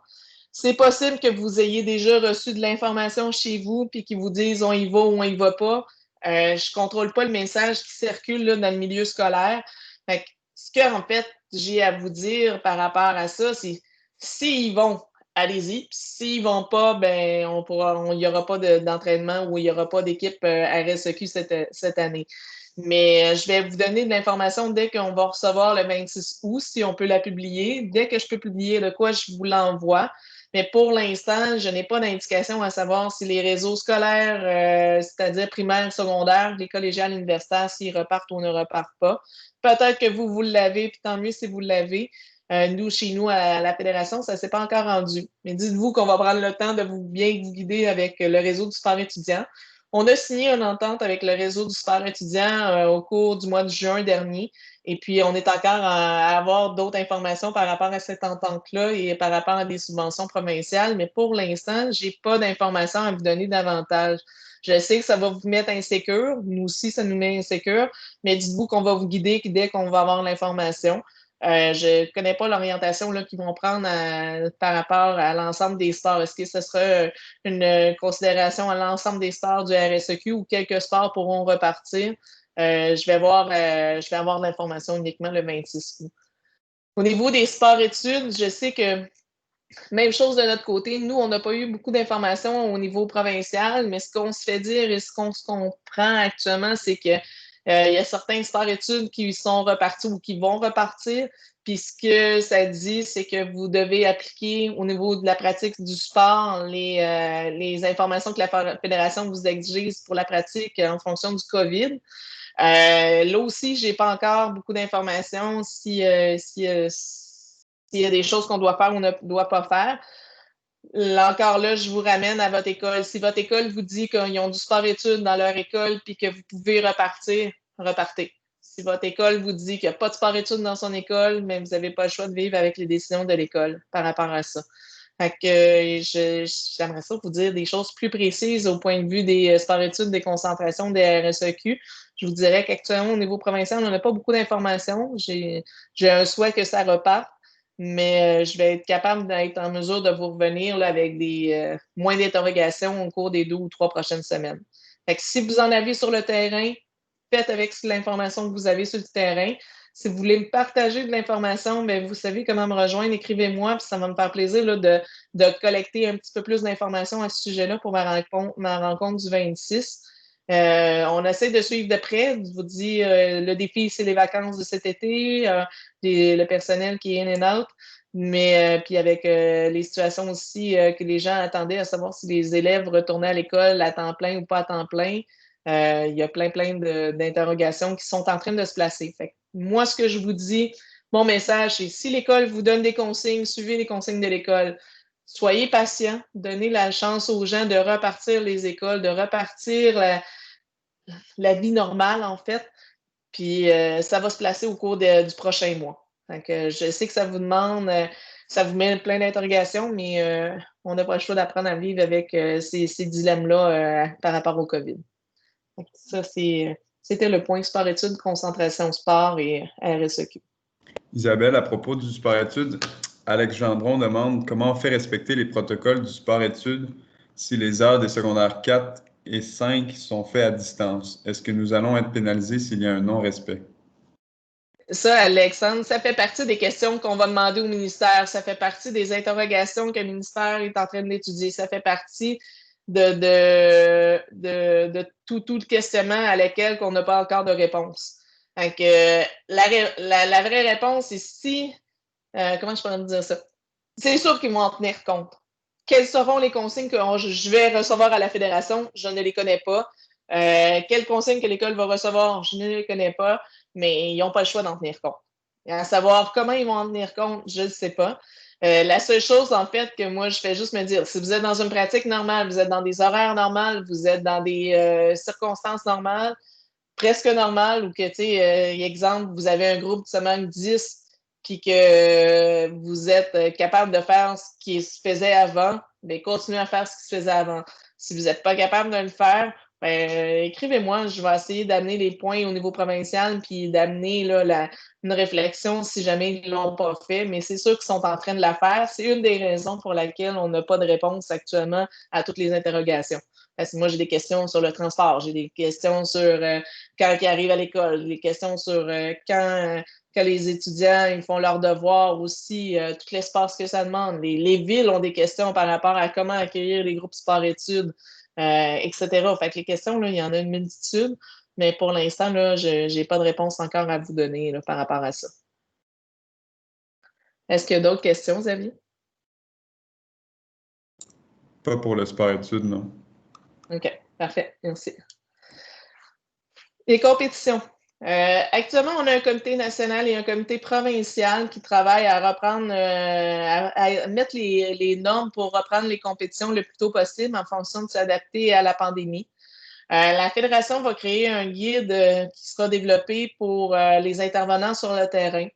C'est possible que vous ayez déjà reçu de l'information chez vous puis qu'ils vous disent on y va ou on y va pas. Je ne contrôle pas le message qui circule là, dans le milieu scolaire. Fait que, ce que, en fait, j'ai à vous dire par rapport à ça, c'est s'ils vont, allez-y. S'ils ne vont pas, ben, il n'y aura pas d'entraînement ou il n'y aura pas d'équipe RSEQ cette année. Mais je vais vous donner de l'information dès qu'on va recevoir le 26 août, si on peut la publier. Dès que je peux publier de quoi, je vous l'envoie. Mais pour l'instant, je n'ai pas d'indication à savoir si les réseaux scolaires, c'est-à-dire primaire, secondaire, les collégiales, universitaires, s'ils repartent ou ne repartent pas. Peut-être que vous l'avez, puis tant mieux si vous l'avez. Nous, chez nous, à la Fédération, ça ne s'est pas encore rendu. Mais dites-vous qu'on va prendre le temps de bien vous guider avec le réseau du sport étudiant. On a signé une entente avec le réseau du sport étudiant au cours du mois de juin dernier. Et puis, on est encore à avoir d'autres informations par rapport à cette entente-là et par rapport à des subventions provinciales. Mais pour l'instant, je n'ai pas d'informations à vous donner davantage. Je sais que ça va vous mettre insécure. Nous aussi, ça nous met insécure. Mais dites-vous qu'on va vous guider dès qu'on va avoir l'information. Je ne connais pas l'orientation qu'ils vont prendre par rapport à l'ensemble des sports. Est-ce que ce sera une considération à l'ensemble des sports du RSEQ ou quelques sports pourront repartir? Je vais avoir de l'information uniquement le 26 août. Au niveau des sports-études, je sais que même chose de notre côté. Nous, on n'a pas eu beaucoup d'informations au niveau provincial, mais ce qu'on se fait dire et ce qu'on se comprend actuellement, c'est que il y a certains sports-études qui sont repartis ou qui vont repartir. Puis ce que ça dit, c'est que vous devez appliquer au niveau de la pratique du sport les informations que la Fédération vous exige pour la pratique en fonction du COVID. Là aussi, je n'ai pas encore beaucoup d'informations s'il y a des choses qu'on doit faire ou ne doit pas faire. Là, encore là, je vous ramène à votre école. Si votre école vous dit qu'ils ont du sport-études dans leur école puis que vous pouvez repartir, repartez. Si votre école vous dit qu'il n'y a pas de sport-études dans son école, mais vous n'avez pas le choix de vivre avec les décisions de l'école par rapport à ça. Fait que j'aimerais ça vous dire des choses plus précises au point de vue des sports-études, des concentrations des RSEQ. Je vous dirais qu'actuellement, au niveau provincial, on n'a pas beaucoup d'informations. J'ai un souhait que ça reparte, mais je vais être capable d'être en mesure de vous revenir là, avec des moins d'interrogations au cours des 2 ou 3 prochaines semaines. Fait que si vous en avez sur le terrain, faites avec l'information que vous avez sur le terrain. Si vous voulez me partager de l'information, bien, vous savez comment me rejoindre, écrivez-moi, puis ça va me faire plaisir là, de collecter un petit peu plus d'informations à ce sujet-là pour ma rencontre du 26. On essaie de suivre de près. Je vous dis, le défi, c'est les vacances de cet été, le personnel qui est in and out, mais puis avec les situations aussi que les gens attendaient à savoir si les élèves retournaient à l'école à temps plein ou pas à temps plein. Il y a plein d'interrogations qui sont en train de se placer. Fait que moi, ce que je vous dis, mon message, c'est si l'école vous donne des consignes, suivez les consignes de l'école. Soyez patient, donnez la chance aux gens de repartir les écoles, de repartir la vie normale, en fait. Puis ça va se placer au cours du prochain mois. Donc, je sais que ça vous demande, ça vous met plein d'interrogations, mais on n'a pas le choix d'apprendre à vivre avec ces dilemmes-là par rapport au COVID. Donc, ça, c'était le point sport-études, concentration sport et RSEQ. Isabelle, à propos du sport-études, Alex Gendron demande comment on fait respecter les protocoles du sport-études si les heures des secondaires 4 et 5 sont faits à distance. Est-ce que nous allons être pénalisés s'il y a un non-respect? Ça, Alexandre, ça fait partie des questions qu'on va demander au ministère. Ça fait partie des interrogations que le ministère est en train d'étudier. Ça fait partie de tout le questionnement à laquelle on n'a pas encore de réponse. Donc, la vraie réponse, c'est si... comment je pourrais dire ça? C'est sûr qu'ils vont en tenir compte. Quelles seront les consignes que je vais recevoir à la fédération? Je ne les connais pas. Quelles consignes que l'école va recevoir? Je ne les connais pas, mais ils n'ont pas le choix d'en tenir compte. Et à savoir comment ils vont en tenir compte, je ne sais pas. La seule chose, en fait, que moi, je fais juste me dire, si vous êtes dans une pratique normale, vous êtes dans des horaires normales, vous êtes dans des circonstances normales, presque normales, ou que, tu sais, exemple, vous avez un groupe de semaine 10 puis que vous êtes capable de faire ce qui se faisait avant, bien, continuez à faire ce qui se faisait avant. Si vous n'êtes pas capable de le faire, écrivez-moi, je vais essayer d'amener les points au niveau provincial puis d'amener là, une réflexion si jamais ils ne l'ont pas fait, mais c'est sûr qu'ils sont en train de la faire. C'est une des raisons pour laquelle on n'a pas de réponse actuellement à toutes les interrogations. Parce que moi, j'ai des questions sur le transport, j'ai des questions sur quand ils arrivent à l'école, des questions sur quand les étudiants ils font leurs devoirs aussi, tout l'espace que ça demande. Les villes ont des questions par rapport à comment accueillir les groupes sport-études. Etc. Fait que les questions, là, il y en a une multitude, mais pour l'instant, là, je n'ai pas de réponse encore à vous donner là, par rapport à ça. Est-ce qu'il y a d'autres questions, Xavier? Pas pour le sport-études, non. OK, parfait. Merci. Les compétitions. Actuellement, on a un comité national et un comité provincial qui travaillent à reprendre, à mettre les normes pour reprendre les compétitions le plus tôt possible en fonction de s'adapter à la pandémie. La Fédération va créer un guide qui sera développé pour les intervenants sur le terrain.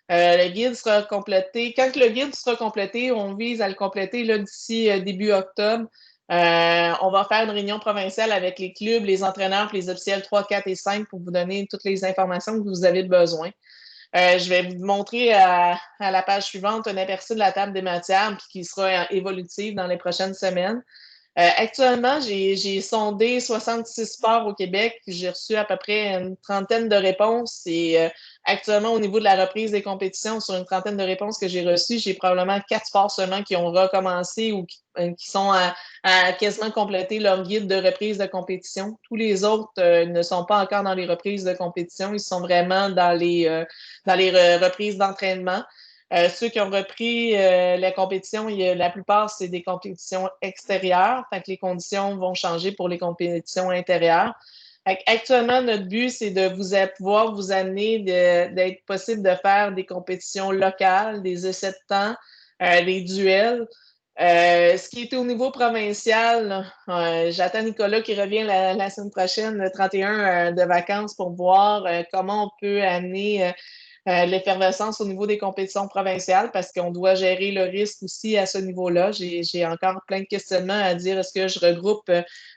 Le guide sera complété. Quand le guide sera complété, on vise à le compléter d'ici début octobre. On va faire une réunion provinciale avec les clubs, les entraîneurs, les officiels 3, 4 et 5 pour vous donner toutes les informations que vous avez besoin. Je vais vous montrer à la page suivante un aperçu de la table des matières qui sera évolutive dans les prochaines semaines. Actuellement, j'ai sondé 66 sports au Québec. J'ai reçu à peu près une trentaine de réponses. Et actuellement, au niveau de la reprise des compétitions, sur une trentaine de réponses que j'ai reçues, j'ai probablement 4 sports seulement qui ont recommencé ou qui sont à quasiment compléter leur guide de reprise de compétition. Tous les autres ne sont pas encore dans les reprises de compétition. Ils sont vraiment dans les reprises d'entraînement. Ceux qui ont repris la compétition, la plupart, c'est des compétitions extérieures. Fait que les conditions vont changer pour les compétitions intérieures. Actuellement, notre but, c'est de pouvoir vous amener d'être possible de faire des compétitions locales, des essais de temps, des duels. Ce qui est au niveau provincial, j'attends Nicolas qui revient la semaine prochaine, le 31 de vacances, pour voir comment on peut amener l'effervescence au niveau des compétitions provinciales parce qu'on doit gérer le risque aussi à ce niveau-là. J'ai encore plein de questionnements à dire. Est-ce que je regroupe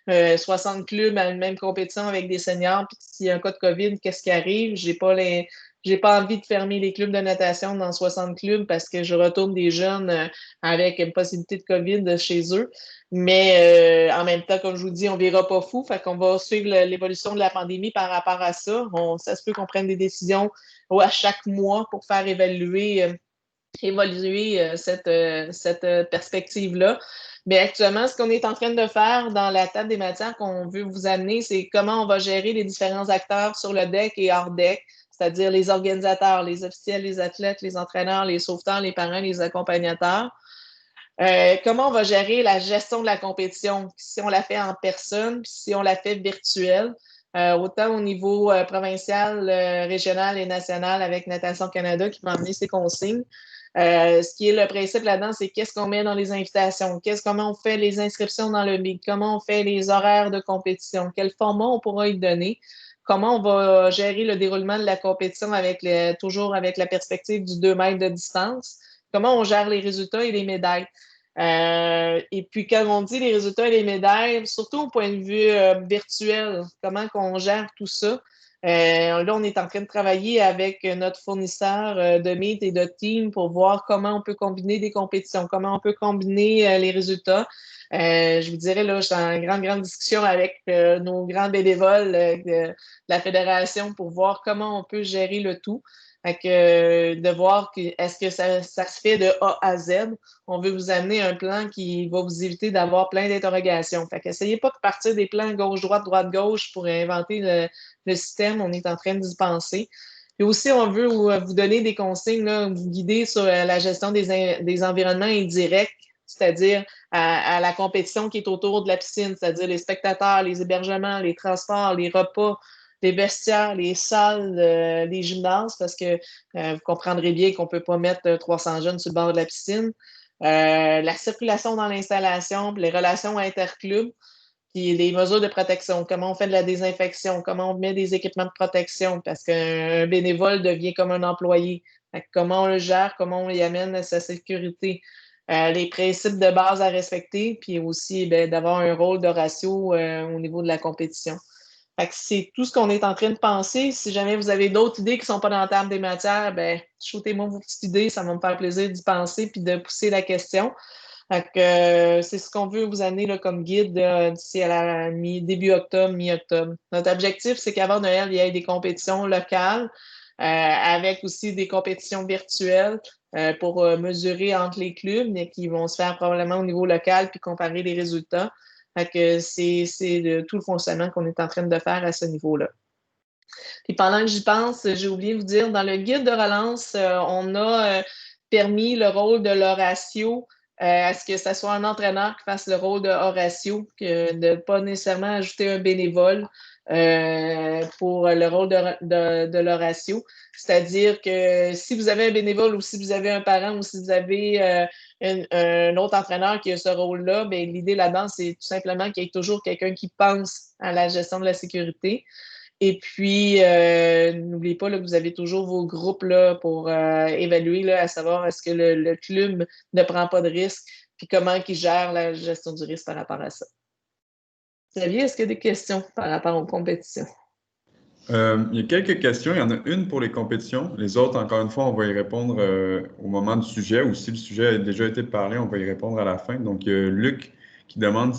60 clubs à une même compétition avec des seniors? Puis s'il y a un cas de COVID, qu'est-ce qui arrive? J'ai pas envie de fermer les clubs de natation dans 60 clubs parce que je retourne des jeunes avec une possibilité de COVID chez eux. Mais en même temps, comme je vous dis, on ne verra pas fou. Fait qu'on va suivre l'évolution de la pandémie par rapport à ça. Ça se peut qu'on prenne des décisions à chaque mois pour faire évoluer cette perspective-là. Mais actuellement, ce qu'on est en train de faire dans la table des matières qu'on veut vous amener, c'est comment on va gérer les différents acteurs sur le deck et hors deck, c'est-à-dire les organisateurs, les officiels, les athlètes, les entraîneurs, les sauveteurs, les parents, les accompagnateurs. Comment on va gérer la gestion de la compétition, si on la fait en personne, puis si on la fait virtuelle, autant au niveau provincial, régional et national avec Natation Canada qui m'a amené ses consignes. Ce qui est le principe là-dedans, c'est qu'est-ce qu'on met dans les invitations, comment on fait les inscriptions dans le MIG, comment on fait les horaires de compétition, quel format on pourra y donner, comment on va gérer le déroulement de la compétition toujours avec la perspective du 2 mètres de distance, comment on gère les résultats et les médailles. Et puis, quand on dit les résultats et les médailles, surtout au point de vue virtuel, comment qu'on gère tout ça. Là, on est en train de travailler avec notre fournisseur de Meet et de Team pour voir comment on peut combiner des compétitions, comment on peut combiner les résultats. Je vous dirais, là, je suis en grande discussion avec nos grands bénévoles de la Fédération pour voir comment on peut gérer le tout. Fait que, de voir est-ce que ça se fait de A à Z. On veut vous amener un plan qui va vous éviter d'avoir plein d'interrogations. Fait qu'essayez pas de partir des plans gauche-droite, droite-gauche pour inventer le système. On est en train d'y penser. Puis aussi, on veut vous donner des consignes, là, vous guider sur la gestion des environnements indirects, c'est-à-dire à la compétition qui est autour de la piscine, c'est-à-dire les spectateurs, les hébergements, les transports, les repas, les vestiaires, les salles, les gymnases, parce que vous comprendrez bien qu'on ne peut pas mettre 300 jeunes sur le bord de la piscine. La circulation dans l'installation, les relations interclubs, puis les mesures de protection, comment on fait de la désinfection, comment on met des équipements de protection, parce qu'un bénévole devient comme un employé. Comment on le gère, comment on y amène sa sécurité. les principes de base à respecter, puis aussi d'avoir un rôle de ratio au niveau de la compétition. Fait que c'est tout ce qu'on est en train de penser. Si jamais vous avez d'autres idées qui ne sont pas dans la table des matières, shootez-moi vos petites idées, ça va me faire plaisir d'y penser puis de pousser la question. Fait que, c'est ce qu'on veut vous amener là, comme guide d'ici à la début octobre, mi-octobre. Notre objectif, c'est qu'avant Noël, il y ait des compétitions locales avec aussi des compétitions virtuelles pour mesurer entre les clubs mais qui vont se faire probablement au niveau local puis comparer les résultats. Fait que c'est tout le fonctionnement qu'on est en train de faire à ce niveau-là. Puis pendant que j'y pense, j'ai oublié de vous dire, dans le guide de relance, on a permis le rôle de l'Horatio à ce que ce soit un entraîneur qui fasse le rôle de Horatio, que de ne pas nécessairement ajouter un bénévole pour le rôle de l'Horatio. C'est-à-dire que si vous avez un bénévole ou si vous avez un parent ou si vous avez un autre entraîneur qui a ce rôle-là, l'idée là-dedans, c'est tout simplement qu'il y ait toujours quelqu'un qui pense à la gestion de la sécurité. Et puis, n'oubliez pas là, que vous avez toujours vos groupes là, pour évaluer, là, à savoir est-ce que le club ne prend pas de risque, puis comment il gère la gestion du risque par rapport à ça. Xavier, est-ce qu'il y a des questions par rapport aux compétitions? Il y a quelques questions. Il y en a une pour les compétitions. Les autres, encore une fois, on va y répondre au moment du sujet, ou si le sujet a déjà été parlé, on va y répondre à la fin. Donc, Luc qui demande,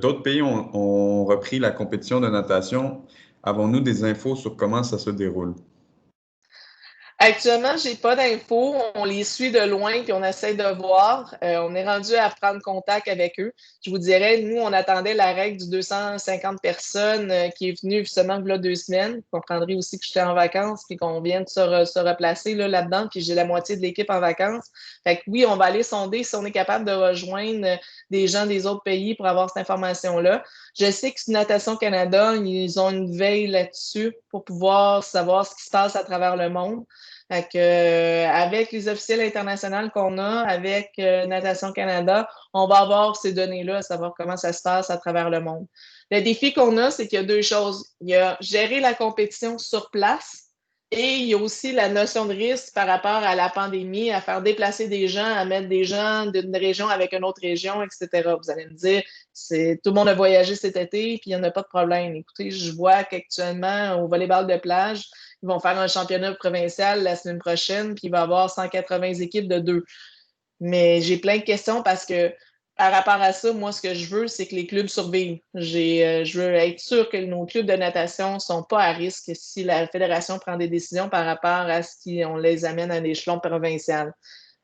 d'autres pays ont repris la compétition de natation. Avons-nous des infos sur comment ça se déroule? Actuellement, j'ai pas d'infos. On les suit de loin puis on essaie de voir. On est rendu à prendre contact avec eux. Je vous dirais, nous, on attendait la règle du 250 personnes qui est venue justement il y a 2 semaines. Vous comprendrez aussi que j'étais en vacances puis qu'on vient de se replacer là-dedans puis j'ai la moitié de l'équipe en vacances. Fait que oui, on va aller sonder si on est capable de rejoindre des gens des autres pays pour avoir cette information-là. Je sais que Natation Canada, ils ont une veille là-dessus pour pouvoir savoir ce qui se passe à travers le monde. Fait que, avec les officiels internationaux qu'on a, avec Natation Canada, on va avoir ces données-là, à savoir comment ça se passe à travers le monde. Le défi qu'on a, c'est qu'il y a 2 choses. Il y a gérer la compétition sur place et il y a aussi la notion de risque par rapport à la pandémie, à faire déplacer des gens, à mettre des gens d'une région avec une autre région, etc. Vous allez me dire, tout le monde a voyagé cet été, puis il n'y en a pas de problème. Écoutez, je vois qu'actuellement, au volleyball de plage, ils vont faire un championnat provincial la semaine prochaine, puis il va y avoir 180 équipes de 2. Mais j'ai plein de questions parce que par rapport à ça, moi, ce que je veux, c'est que les clubs survivent. Je veux être sûr que nos clubs de natation ne sont pas à risque si la fédération prend des décisions par rapport à ce qu'on les amène à l'échelon provincial.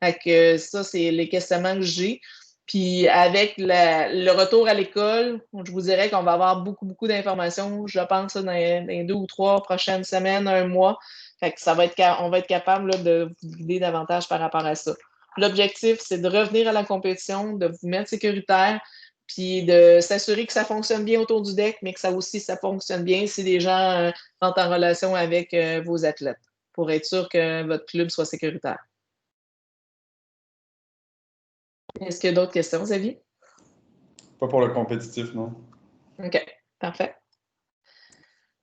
Fait que ça, c'est les questionnements que j'ai. Puis avec le retour à l'école, je vous dirais qu'on va avoir beaucoup, beaucoup d'informations, je pense, dans les 2 ou 3 prochaines semaines, 1 mois. Fait que on va être capable là, de vous guider davantage par rapport à ça. L'objectif, c'est de revenir à la compétition, de vous mettre sécuritaire, puis de s'assurer que ça fonctionne bien autour du deck, mais que ça fonctionne bien si les gens rentrent en relation avec vos athlètes, pour être sûr que votre club soit sécuritaire. Est-ce qu'il y a d'autres questions, Xavier? Pas pour le compétitif, non? OK, parfait.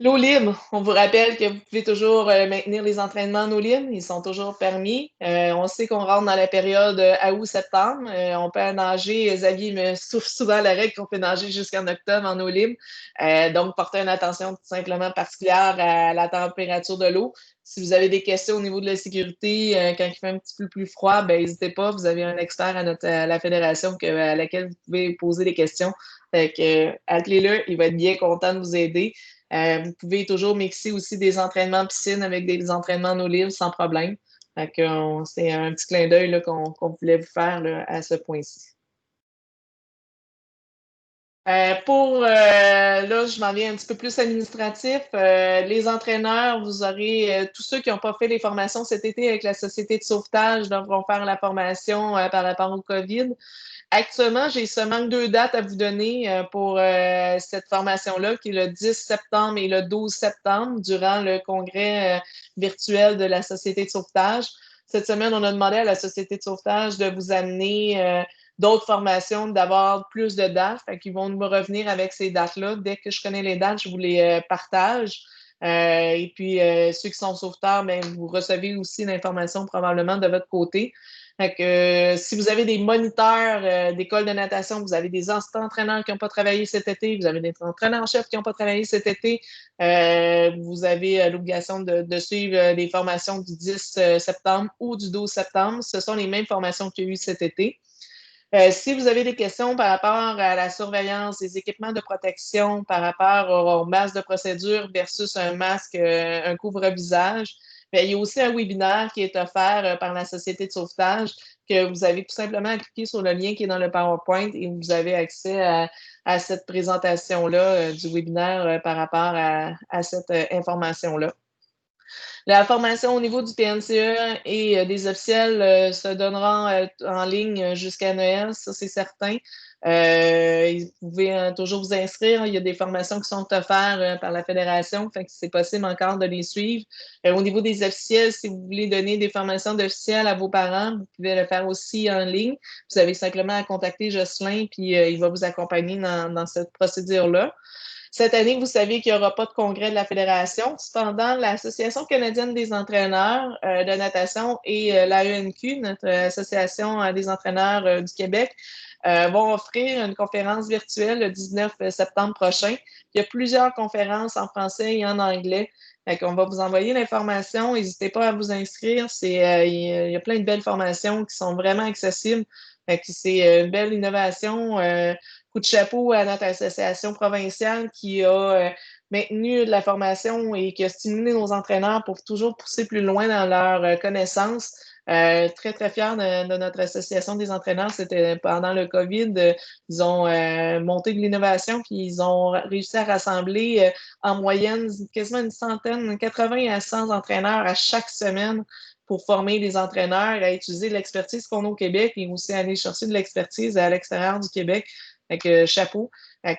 L'eau libre, on vous rappelle que vous pouvez toujours maintenir les entraînements en eau libre, ils sont toujours permis. On sait qu'on rentre dans la période août-septembre. On peut nager, Xavier me souffle souvent la règle qu'on peut nager jusqu'en octobre en eau libre. Donc, portez une attention tout simplement particulière à la température de l'eau. Si vous avez des questions au niveau de la sécurité, quand il fait un petit peu plus froid, n'hésitez pas, vous avez un expert à la fédération à laquelle vous pouvez poser des questions. Fait que, appelez-le, il va être bien content de vous aider. Vous pouvez toujours mixer aussi des entraînements en piscine avec des entraînements en eau libre sans problème. C'est un petit clin d'œil qu'on voulait vous faire là, à ce point-ci. Là, je m'en viens un petit peu plus administratif. Les entraîneurs, vous aurez tous ceux qui n'ont pas fait les formations cet été avec la Société de sauvetage devront faire la formation par rapport au COVID. Actuellement, j'ai seulement 2 dates à vous donner pour cette formation-là, qui est le 10 septembre et le 12 septembre, durant le congrès virtuel de la Société de sauvetage. Cette semaine, on a demandé à la Société de sauvetage de vous amener d'autres formations, d'avoir plus de dates. Fait qu'ils vont me revenir avec ces dates-là. Dès que je connais les dates, je vous les partage. Et puis, ceux qui sont sauveteurs, vous recevez aussi l'information probablement de votre côté. Fait que, si vous avez des moniteurs d'école de natation, vous avez des entraîneurs qui n'ont pas travaillé cet été, vous avez des entraîneurs-chefs qui n'ont pas travaillé cet été, vous avez l'obligation de suivre les formations du 10 septembre ou du 12 septembre. Ce sont les mêmes formations qu'il y a eu cet été. Si vous avez des questions par rapport à la surveillance, des équipements de protection, par rapport au masque de procédure versus un masque, un couvre-visage, bien, il y a aussi un webinaire qui est offert par la Société de sauvetage que vous avez tout simplement à cliquer sur le lien qui est dans le PowerPoint et vous avez accès à cette présentation-là du webinaire par rapport à cette information-là. La formation au niveau du PNCE et des officiels se donnera en ligne jusqu'à Noël, ça c'est certain. Vous pouvez toujours vous inscrire. Il y a des formations qui sont offertes par la Fédération, fait que c'est possible encore de les suivre. Au niveau des officiels, si vous voulez donner des formations d'officiels à vos parents, vous pouvez le faire aussi en ligne. Vous avez simplement à contacter Jocelyn, puis il va vous accompagner dans cette procédure-là. Cette année, vous savez qu'il n'y aura pas de congrès de la Fédération. Cependant, l'Association canadienne des entraîneurs de natation et l'AENQ, notre Association des entraîneurs du Québec, vont offrir une conférence virtuelle le 19 septembre prochain. Il y a plusieurs conférences en français et en anglais. On va vous envoyer l'information. N'hésitez pas à vous inscrire. Il y a plein de belles formations qui sont vraiment accessibles. C'est une belle innovation. Coup de chapeau à notre association provinciale qui a maintenu de la formation et qui a stimulé nos entraîneurs pour toujours pousser plus loin dans leurs connaissances. Très, très fiers de notre association des entraîneurs. C'était pendant le COVID. Ils ont monté de l'innovation puis ils ont réussi à rassembler en moyenne quasiment une centaine, 80 à 100 entraîneurs à chaque semaine pour former les entraîneurs à utiliser l'expertise qu'on a au Québec et aussi à aller chercher de l'expertise à l'extérieur du Québec. Fait que chapeau.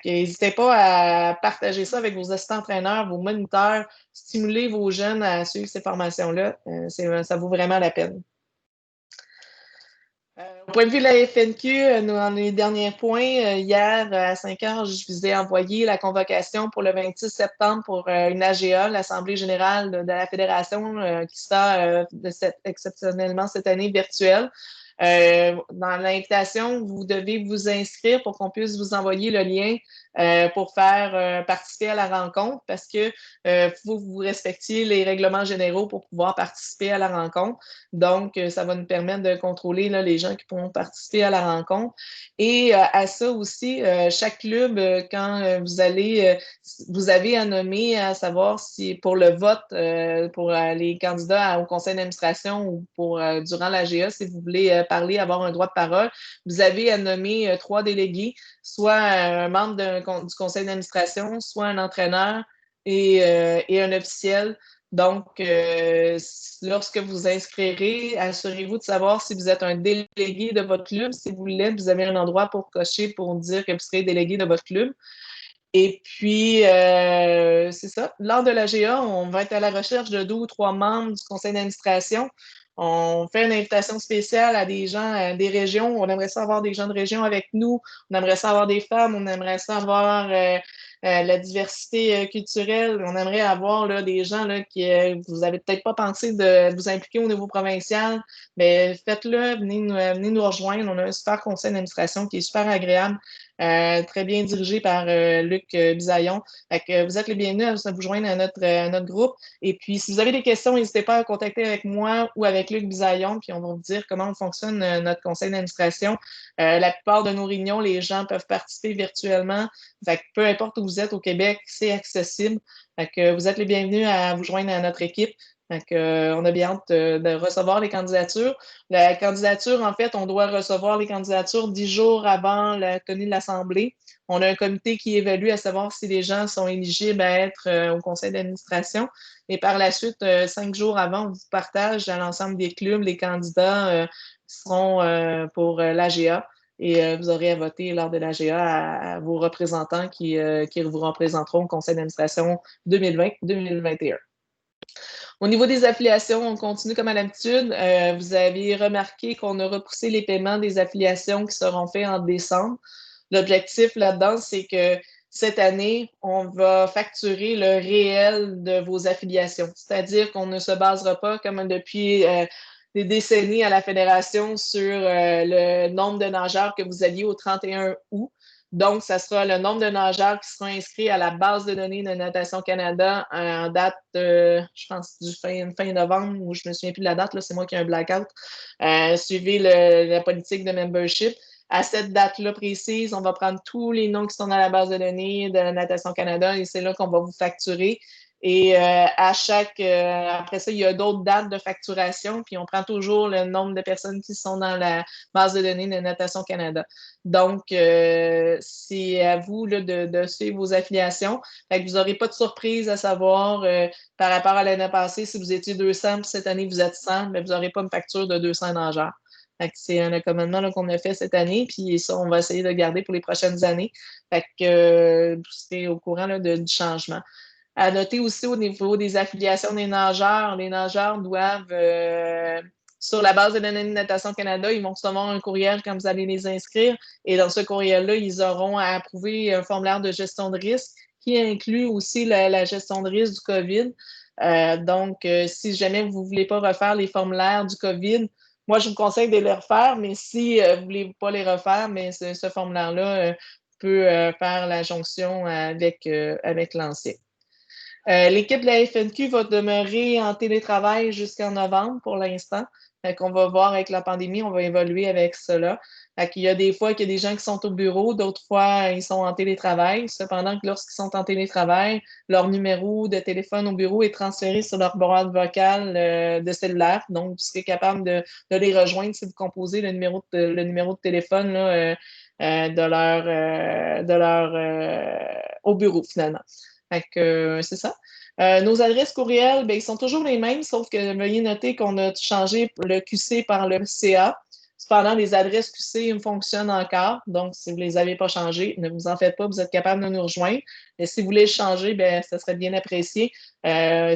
N'hésitez pas à partager ça avec vos assistants-entraîneurs, vos moniteurs, stimuler vos jeunes à suivre ces formations-là. Ça vaut vraiment la peine. Au point de vue de la FNQ, dans les derniers points, hier à 5 heures, je vous ai envoyé la convocation pour le 26 septembre pour une AGA, l'Assemblée générale de la Fédération, qui sera exceptionnellement cette année virtuelle. Dans l'invitation, vous devez vous inscrire pour qu'on puisse vous envoyer le lien pour faire participer à la rencontre parce que vous respectiez les règlements généraux pour pouvoir participer à la rencontre. Donc, ça va nous permettre de contrôler là, les gens qui pourront participer à la rencontre. Et à ça aussi, chaque club, quand vous avez à nommer à savoir si pour le vote, pour les candidats au conseil d'administration ou pour durant l'AGA, si vous voulez parler, avoir un droit de parole, vous avez à nommer 3 délégués, soit un membre du conseil d'administration, soit un entraîneur et un officiel. Donc, lorsque vous inscrirez, assurez-vous de savoir si vous êtes un délégué de votre club. Si vous l'êtes, vous avez un endroit pour cocher pour dire que vous serez délégué de votre club. Et puis, c'est ça. Lors de l'AGA, on va être à la recherche de 2 ou 3 membres du conseil d'administration. On fait une invitation spéciale à des gens des régions. On aimerait ça avoir des gens de région avec nous. On aimerait ça avoir des femmes. On aimerait ça avoir la diversité culturelle. On aimerait avoir là, des gens là, qui vous n'avez peut-être pas pensé de vous impliquer au niveau provincial. Mais faites-le, venez nous rejoindre. On a un super conseil d'administration qui est super agréable. Très bien dirigé par Luc Bisaillon. Vous êtes les bienvenus à vous joindre à notre groupe. Et puis, si vous avez des questions, n'hésitez pas à contacter avec moi ou avec Luc Bisaillon, puis on va vous dire comment fonctionne notre conseil d'administration. La plupart de nos réunions, les gens peuvent participer virtuellement. Peu importe où vous êtes au Québec, c'est accessible. Vous êtes les bienvenus à vous joindre à notre équipe. On a bien hâte de recevoir les candidatures. La candidature, en fait, on doit recevoir les candidatures 10 jours avant la tenue de l'Assemblée. On a un comité qui évalue à savoir si les gens sont éligibles à être au conseil d'administration. Et par la suite, 5 jours avant, on vous partage à l'ensemble des clubs les candidats qui seront pour l'AGA. Et vous aurez à voter lors de l'AGA à vos représentants qui vous représenteront au conseil d'administration 2020-2021. Au niveau des affiliations, on continue comme à l'habitude. Vous avez remarqué qu'on a repoussé les paiements des affiliations qui seront faits en décembre. L'objectif là-dedans, c'est que cette année, on va facturer le réel de vos affiliations. C'est-à-dire qu'on ne se basera pas comme depuis des décennies à la Fédération sur le nombre de nageurs que vous aviez au 31 août. Donc, ça sera le nombre de nageurs qui seront inscrits à la base de données de Natation Canada en date, je pense, du fin novembre, ou je ne me souviens plus de la date, là, c'est moi qui ai un blackout. Suivez la politique de membership. À cette date-là précise, on va prendre tous les noms qui sont dans la base de données de Natation Canada et c'est là qu'on va vous facturer. Et après ça, il y a d'autres dates de facturation, puis on prend toujours le nombre de personnes qui sont dans la base de données de Natation Canada. Donc, c'est à vous là, de suivre vos affiliations. Fait que vous n'aurez pas de surprise à savoir par rapport à l'année passée, si vous étiez 200, puis cette année vous êtes 100, mais vous n'aurez pas une facture de 200 nageurs. C'est un accommodement qu'on a fait cette année, puis ça, on va essayer de garder pour les prochaines années. Fait que vous serez au courant là, du changement. À noter aussi au niveau des affiliations des nageurs, les nageurs doivent, sur la base de données de Natation Canada, ils vont recevoir un courriel quand vous allez les inscrire. Et dans ce courriel-là, ils auront à approuver un formulaire de gestion de risque qui inclut aussi la gestion de risque du COVID. Donc, si jamais vous ne voulez pas refaire les formulaires du COVID, moi, je vous conseille de les refaire, mais si vous ne voulez pas les refaire, mais ce formulaire-là peut faire la jonction avec l'ancien. L'équipe de la FNQ va demeurer en télétravail jusqu'en novembre pour l'instant. On va voir avec la pandémie, on va évoluer avec cela. Il y a des fois qu'il y a des gens qui sont au bureau, d'autres fois ils sont en télétravail. Cependant que lorsqu'ils sont en télétravail, leur numéro de téléphone au bureau est transféré sur leur boîte vocale de cellulaire. Donc, vous serez capable de les rejoindre si vous composez le numéro de téléphone là, au bureau finalement. C'est ça. Nos adresses courriels, ils sont toujours les mêmes, sauf que veuillez noter qu'on a changé le QC par le CA. Cependant, les adresses QC fonctionnent encore. Donc, si vous ne les avez pas changées, ne vous en faites pas, vous êtes capable de nous rejoindre. Et si vous voulez le changer, ça serait bien apprécié.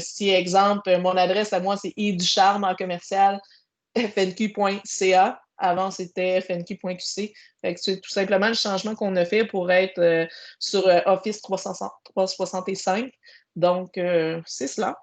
Si, exemple, mon adresse à moi, c'est iducharme@fnq.ca. Avant, c'était fnq.qc. C'est tout simplement le changement qu'on a fait pour être sur Office 365. Donc, c'est cela.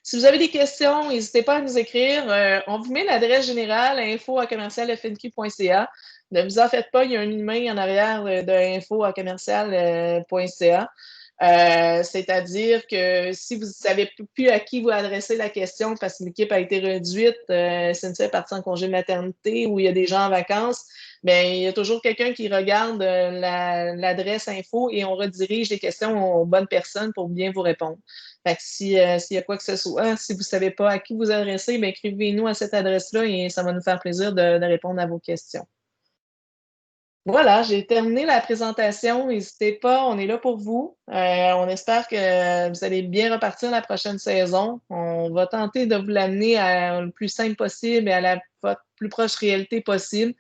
Si vous avez des questions, n'hésitez pas à nous écrire. On vous met l'adresse générale info@fnq.ca. Ne vous en faites pas, il y a un email en arrière de info@commercial.ca. C'est-à-dire que si vous ne savez plus à qui vous adressez la question parce que l'équipe a été réduite, Cynthia est partie en congé de maternité ou il y a des gens en vacances, il y a toujours quelqu'un qui regarde l'adresse info et on redirige les questions aux bonnes personnes pour bien vous répondre. S'il y a quoi que ce soit, si vous ne savez pas à qui vous adresser, écrivez-nous à cette adresse-là et ça va nous faire plaisir de répondre à vos questions. Voilà, j'ai terminé la présentation. N'hésitez pas, on est là pour vous. On espère que vous allez bien repartir la prochaine saison. On va tenter de vous l'amener le plus simple possible et à votre plus proche réalité possible.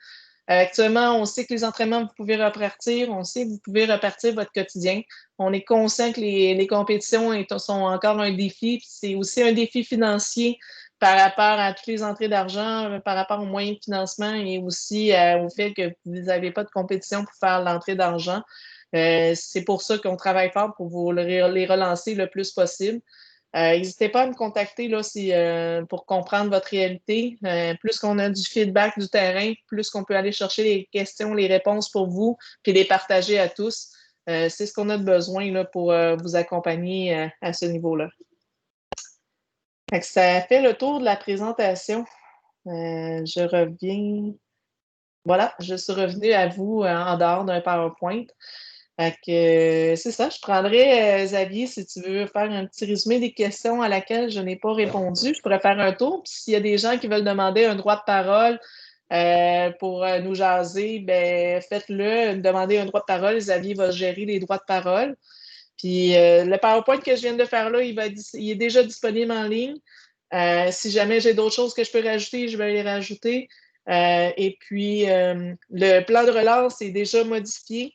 Actuellement, on sait que les entraînements, vous pouvez repartir. On sait que vous pouvez repartir votre quotidien. On est conscient que les compétitions sont encore un défi. C'est aussi un défi financier par rapport à toutes les entrées d'argent, par rapport aux moyens de financement et aussi au fait que vous n'avez pas de compétition pour faire l'entrée d'argent. C'est pour ça qu'on travaille fort pour vous les relancer le plus possible. N'hésitez pas à me contacter là, pour comprendre votre réalité. Plus qu'on a du feedback du terrain, plus qu'on peut aller chercher les questions, les réponses pour vous, puis les partager à tous. C'est ce qu'on a de besoin là, pour vous accompagner à ce niveau-là. Ça fait le tour de la présentation. Je reviens. Voilà, je suis revenue à vous en dehors d'un PowerPoint. C'est ça, je prendrais, Xavier, si tu veux faire un petit résumé des questions à laquelle je n'ai pas répondu. Je pourrais faire un tour. Puis s'il y a des gens qui veulent demander un droit de parole pour nous jaser, faites-le. Demandez un droit de parole. Xavier va gérer les droits de parole. Puis le PowerPoint que je viens de faire là, il est déjà disponible en ligne. Si jamais j'ai d'autres choses que je peux rajouter, je vais les rajouter. Et puis, le plan de relance est déjà modifié.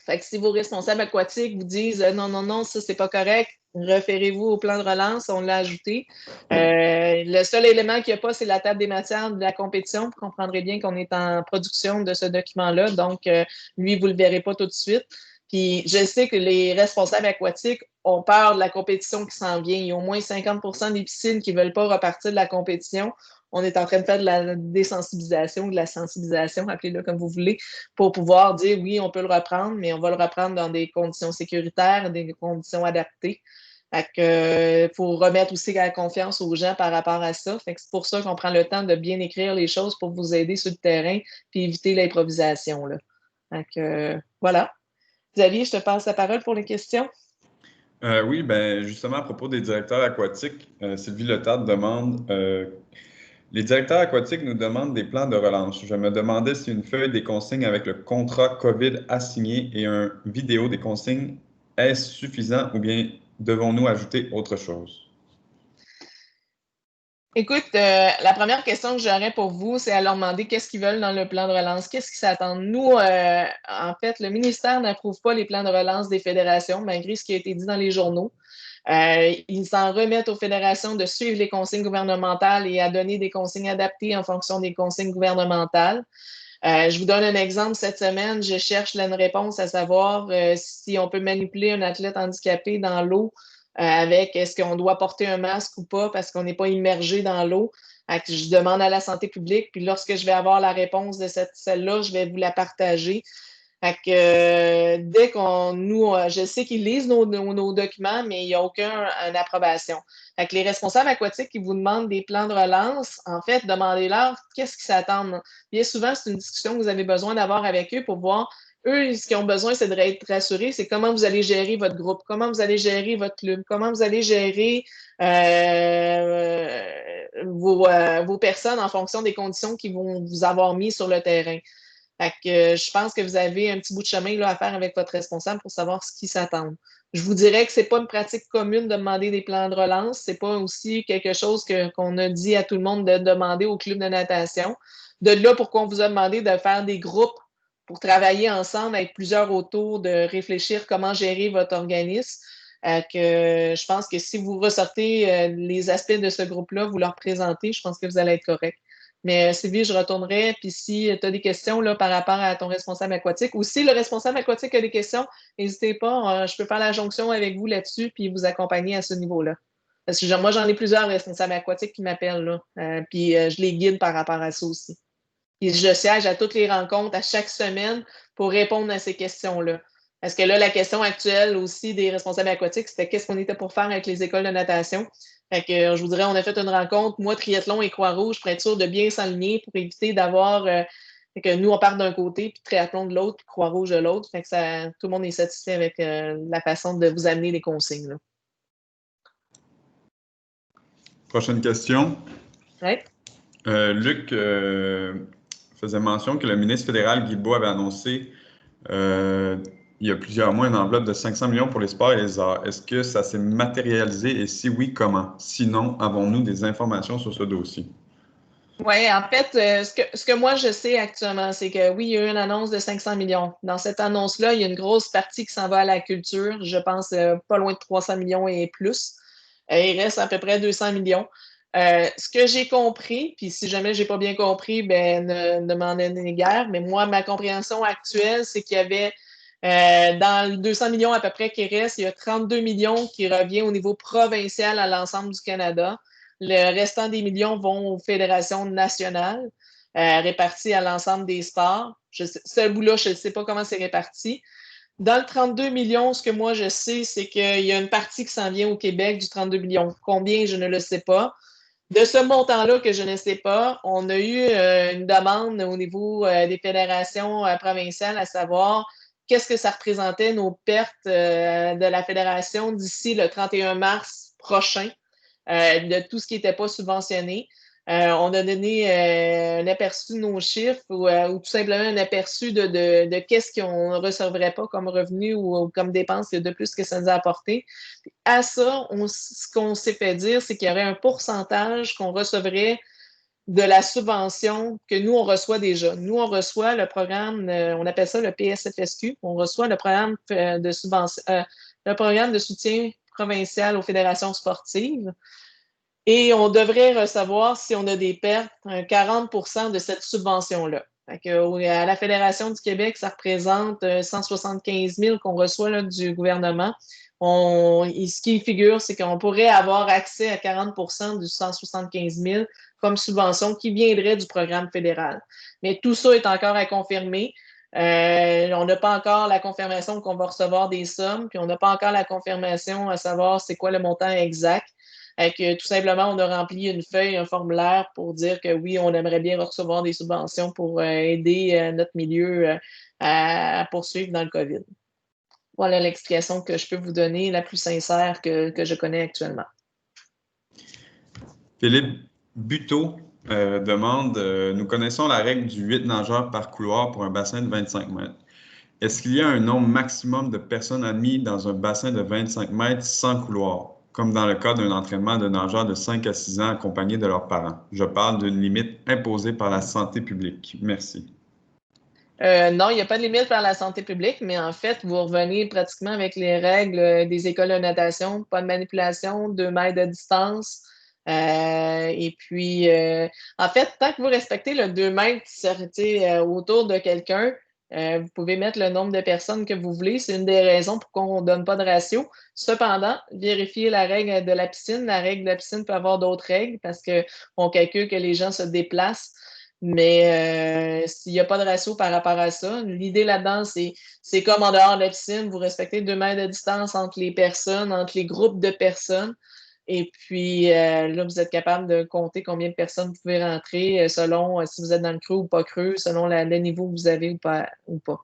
Fait que si vos responsables aquatiques vous disent non, ça, c'est pas correct, référez-vous au plan de relance, on l'a ajouté. Le seul élément qu'il n'y a pas, c'est la table des matières de la compétition. Vous comprendrez bien qu'on est en production de ce document-là. Donc, lui, vous ne le verrez pas tout de suite. Puis, je sais que les responsables aquatiques ont peur de la compétition qui s'en vient. Il y a au moins 50% des piscines qui ne veulent pas repartir de la compétition. on est en train de faire de la désensibilisation, de la sensibilisation, appelez-le comme vous voulez, pour pouvoir dire oui, on peut le reprendre, mais on va le reprendre dans des conditions sécuritaires, des conditions adaptées. Fait que, faut remettre aussi la confiance aux gens par rapport à ça. Fait que c'est pour ça qu'on prend le temps de bien écrire les choses pour vous aider sur le terrain puis éviter l'improvisation, là. Fait que, voilà. Xavier, je te passe la parole pour les questions. Oui, ben justement, à propos des directeurs aquatiques, Sylvie Letard demande les directeurs aquatiques nous demandent des plans de relance. Je me demandais si une feuille des consignes avec le contrat COVID assigné et un vidéo des consignes est suffisant ou bien devons-nous ajouter autre chose? Écoute, la première question que j'aurais pour vous, c'est à leur demander qu'est-ce qu'ils veulent dans le plan de relance, qu'est-ce qu'ils s'attendent. Nous, en fait, le ministère n'approuve pas les plans de relance des fédérations, malgré ce qui a été dit dans les journaux. Ils s'en remettent aux fédérations de suivre les consignes gouvernementales et à donner des consignes adaptées en fonction des consignes gouvernementales. Je vous donne un exemple. Cette semaine, je cherche une réponse à savoir si on peut manipuler un athlète handicapé dans l'eau avec est-ce qu'on doit porter un masque ou pas parce qu'on n'est pas immergé dans l'eau. Je demande à la santé publique, puis lorsque je vais avoir la réponse de celle-là, je vais vous la partager. Fait que, dès je sais qu'ils lisent nos documents, mais il n'y a aucune approbation. Fait que les responsables aquatiques qui vous demandent des plans de relance, en fait, demandez-leur qu'est-ce qu'ils s'attendent. Bien souvent, c'est une discussion que vous avez besoin d'avoir avec eux pour voir, eux, ce qu'ils ont besoin, c'est d'être rassurés, c'est comment vous allez gérer votre groupe, comment vous allez gérer votre club, comment vous allez gérer vos personnes en fonction des conditions qu'ils vont vous avoir mis sur le terrain. Fait que je pense que vous avez un petit bout de chemin là, à faire avec votre responsable pour savoir ce qui s'attend. Je vous dirais que ce n'est pas une pratique commune de demander des plans de relance. Ce n'est pas aussi quelque chose qu'on a dit à tout le monde de demander au club de natation. De là, pourquoi on vous a demandé de faire des groupes pour travailler ensemble avec plusieurs autour, de réfléchir comment gérer votre organisme. Que je pense que si vous ressortez les aspects de ce groupe-là, vous leur présentez, je pense que vous allez être correct. Mais Sylvie, je retournerai. Puis si tu as des questions là, par rapport à ton responsable aquatique, ou si le responsable aquatique a des questions, n'hésitez pas. Je peux faire la jonction avec vous là-dessus puis vous accompagner à ce niveau-là. Parce que moi, j'en ai plusieurs responsables aquatiques qui m'appellent là. Puis je les guide par rapport à ça aussi. Puis je siège à toutes les rencontres à chaque semaine pour répondre à ces questions-là. Parce que là, la question actuelle aussi des responsables aquatiques, c'était qu'est-ce qu'on était pour faire avec les écoles de natation. Fait que je vous dirais, on a fait une rencontre, moi, triathlon et Croix-Rouge, pour être sûr de bien s'aligner, pour éviter d'avoir que nous, on part d'un côté, puis triathlon de l'autre, puis Croix-Rouge de l'autre. Fait que tout le monde est satisfait avec la façon de vous amener les consignes. Là. Prochaine question. Ouais. Luc faisait mention que le ministre fédéral Guilbeault avait annoncé il y a plusieurs mois une enveloppe de 500 millions pour les sports et les arts. Est-ce que ça s'est matérialisé et si oui, comment? Sinon, avons-nous des informations sur ce dossier? Oui, en fait, ce que moi je sais actuellement, c'est que oui, il y a eu une annonce de 500 millions. Dans cette annonce-là, il y a une grosse partie qui s'en va à la culture. Je pense pas loin de 300 millions et plus. Il reste à peu près 200 millions. Ce que j'ai compris, puis si jamais j'ai pas bien compris, ben ne m'en donnez guère, mais moi, ma compréhension actuelle, c'est qu'il y avait dans les 200 millions à peu près qui restent, il y a 32 millions qui revient au niveau provincial à l'ensemble du Canada. Le restant des millions vont aux fédérations nationales, réparties à l'ensemble des sports. Ce bout-là, je ne sais pas comment c'est réparti. Dans le 32 millions, ce que moi je sais, c'est qu'il y a une partie qui s'en vient au Québec du 32 millions. Combien, je ne le sais pas. De ce montant-là que je ne sais pas, on a eu une demande au niveau des fédérations provinciales à savoir qu'est-ce que ça représentait nos pertes de la fédération d'ici le 31 mars prochain, de tout ce qui n'était pas subventionné. On a donné un aperçu de nos chiffres ou tout simplement un aperçu de qu'est-ce qu'on ne recevrait pas comme revenu ou comme dépense de plus que ça nous a apporté. Puis à ça, ce qu'on s'est fait dire, c'est qu'il y aurait un pourcentage qu'on recevrait de la subvention que nous, on reçoit déjà. Nous, on reçoit le programme, on appelle ça le PSFSQ, on reçoit le programme de subvention, le programme de soutien provincial aux fédérations sportives. Et on devrait recevoir, si on a des pertes, 40 de cette subvention-là. À la Fédération du Québec, ça représente 175 000 qu'on reçoit là, du gouvernement. Ce qui figure, c'est qu'on pourrait avoir accès à 40 du 175 000 comme subvention qui viendrait du programme fédéral. Mais tout ça est encore à confirmer. On n'a pas encore la confirmation qu'on va recevoir des sommes, puis on n'a pas encore la confirmation à savoir c'est quoi le montant exact. Tout simplement, on a rempli une feuille, un formulaire pour dire que oui, on aimerait bien recevoir des subventions pour aider notre milieu à poursuivre dans le COVID. Voilà l'explication que je peux vous donner, la plus sincère que je connais actuellement. Philippe Buteau demande nous connaissons la règle du 8 nageurs par couloir pour un bassin de 25 mètres. Est-ce qu'il y a un nombre maximum de personnes admises dans un bassin de 25 mètres sans couloir, comme dans le cas d'un entraînement de nageurs de 5 à 6 ans accompagnés de leurs parents? Je parle d'une limite imposée par la santé publique. Merci. Non, il n'y a pas de limite par la santé publique, mais en fait, vous revenez pratiquement avec les règles des écoles de natation, pas de manipulation, 2 mètres de distance. Et puis, en fait, tant que vous respectez le 2 mètres autour de quelqu'un, vous pouvez mettre le nombre de personnes que vous voulez. C'est une des raisons pour qu'on ne donne pas de ratio. Cependant, vérifiez la règle de la piscine. La règle de la piscine peut avoir d'autres règles parce qu'on calcule que les gens se déplacent. Mais s'il n'y a pas de ratio par rapport à ça, l'idée là-dedans, c'est comme en dehors de la piscine, vous respectez 2 mètres de distance entre les personnes, entre les groupes de personnes. Et puis là, vous êtes capable de compter combien de personnes vous pouvez rentrer selon si vous êtes dans le creux ou pas creux, selon le niveau que vous avez ou pas.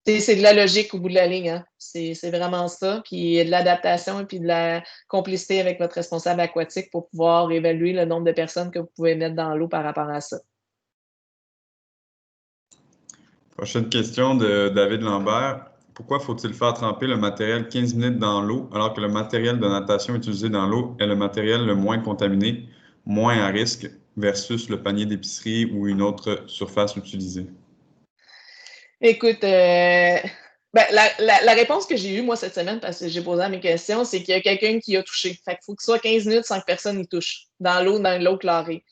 C'est de la logique au bout de la ligne. Hein? C'est vraiment ça. Puis de l'adaptation et puis de la complicité avec votre responsable aquatique pour pouvoir évaluer le nombre de personnes que vous pouvez mettre dans l'eau par rapport à ça. Prochaine question de David Lambert. Pourquoi faut-il faire tremper le matériel 15 minutes dans l'eau alors que le matériel de natation utilisé dans l'eau est le matériel le moins contaminé, moins à risque versus le panier d'épicerie ou une autre surface utilisée? Écoute, la réponse que j'ai eue, moi, cette semaine, parce que j'ai posé à mes questions, c'est qu'il y a quelqu'un qui a touché. Fait qu'il faut que ce soit 15 minutes sans que personne y touche, dans l'eau clarée.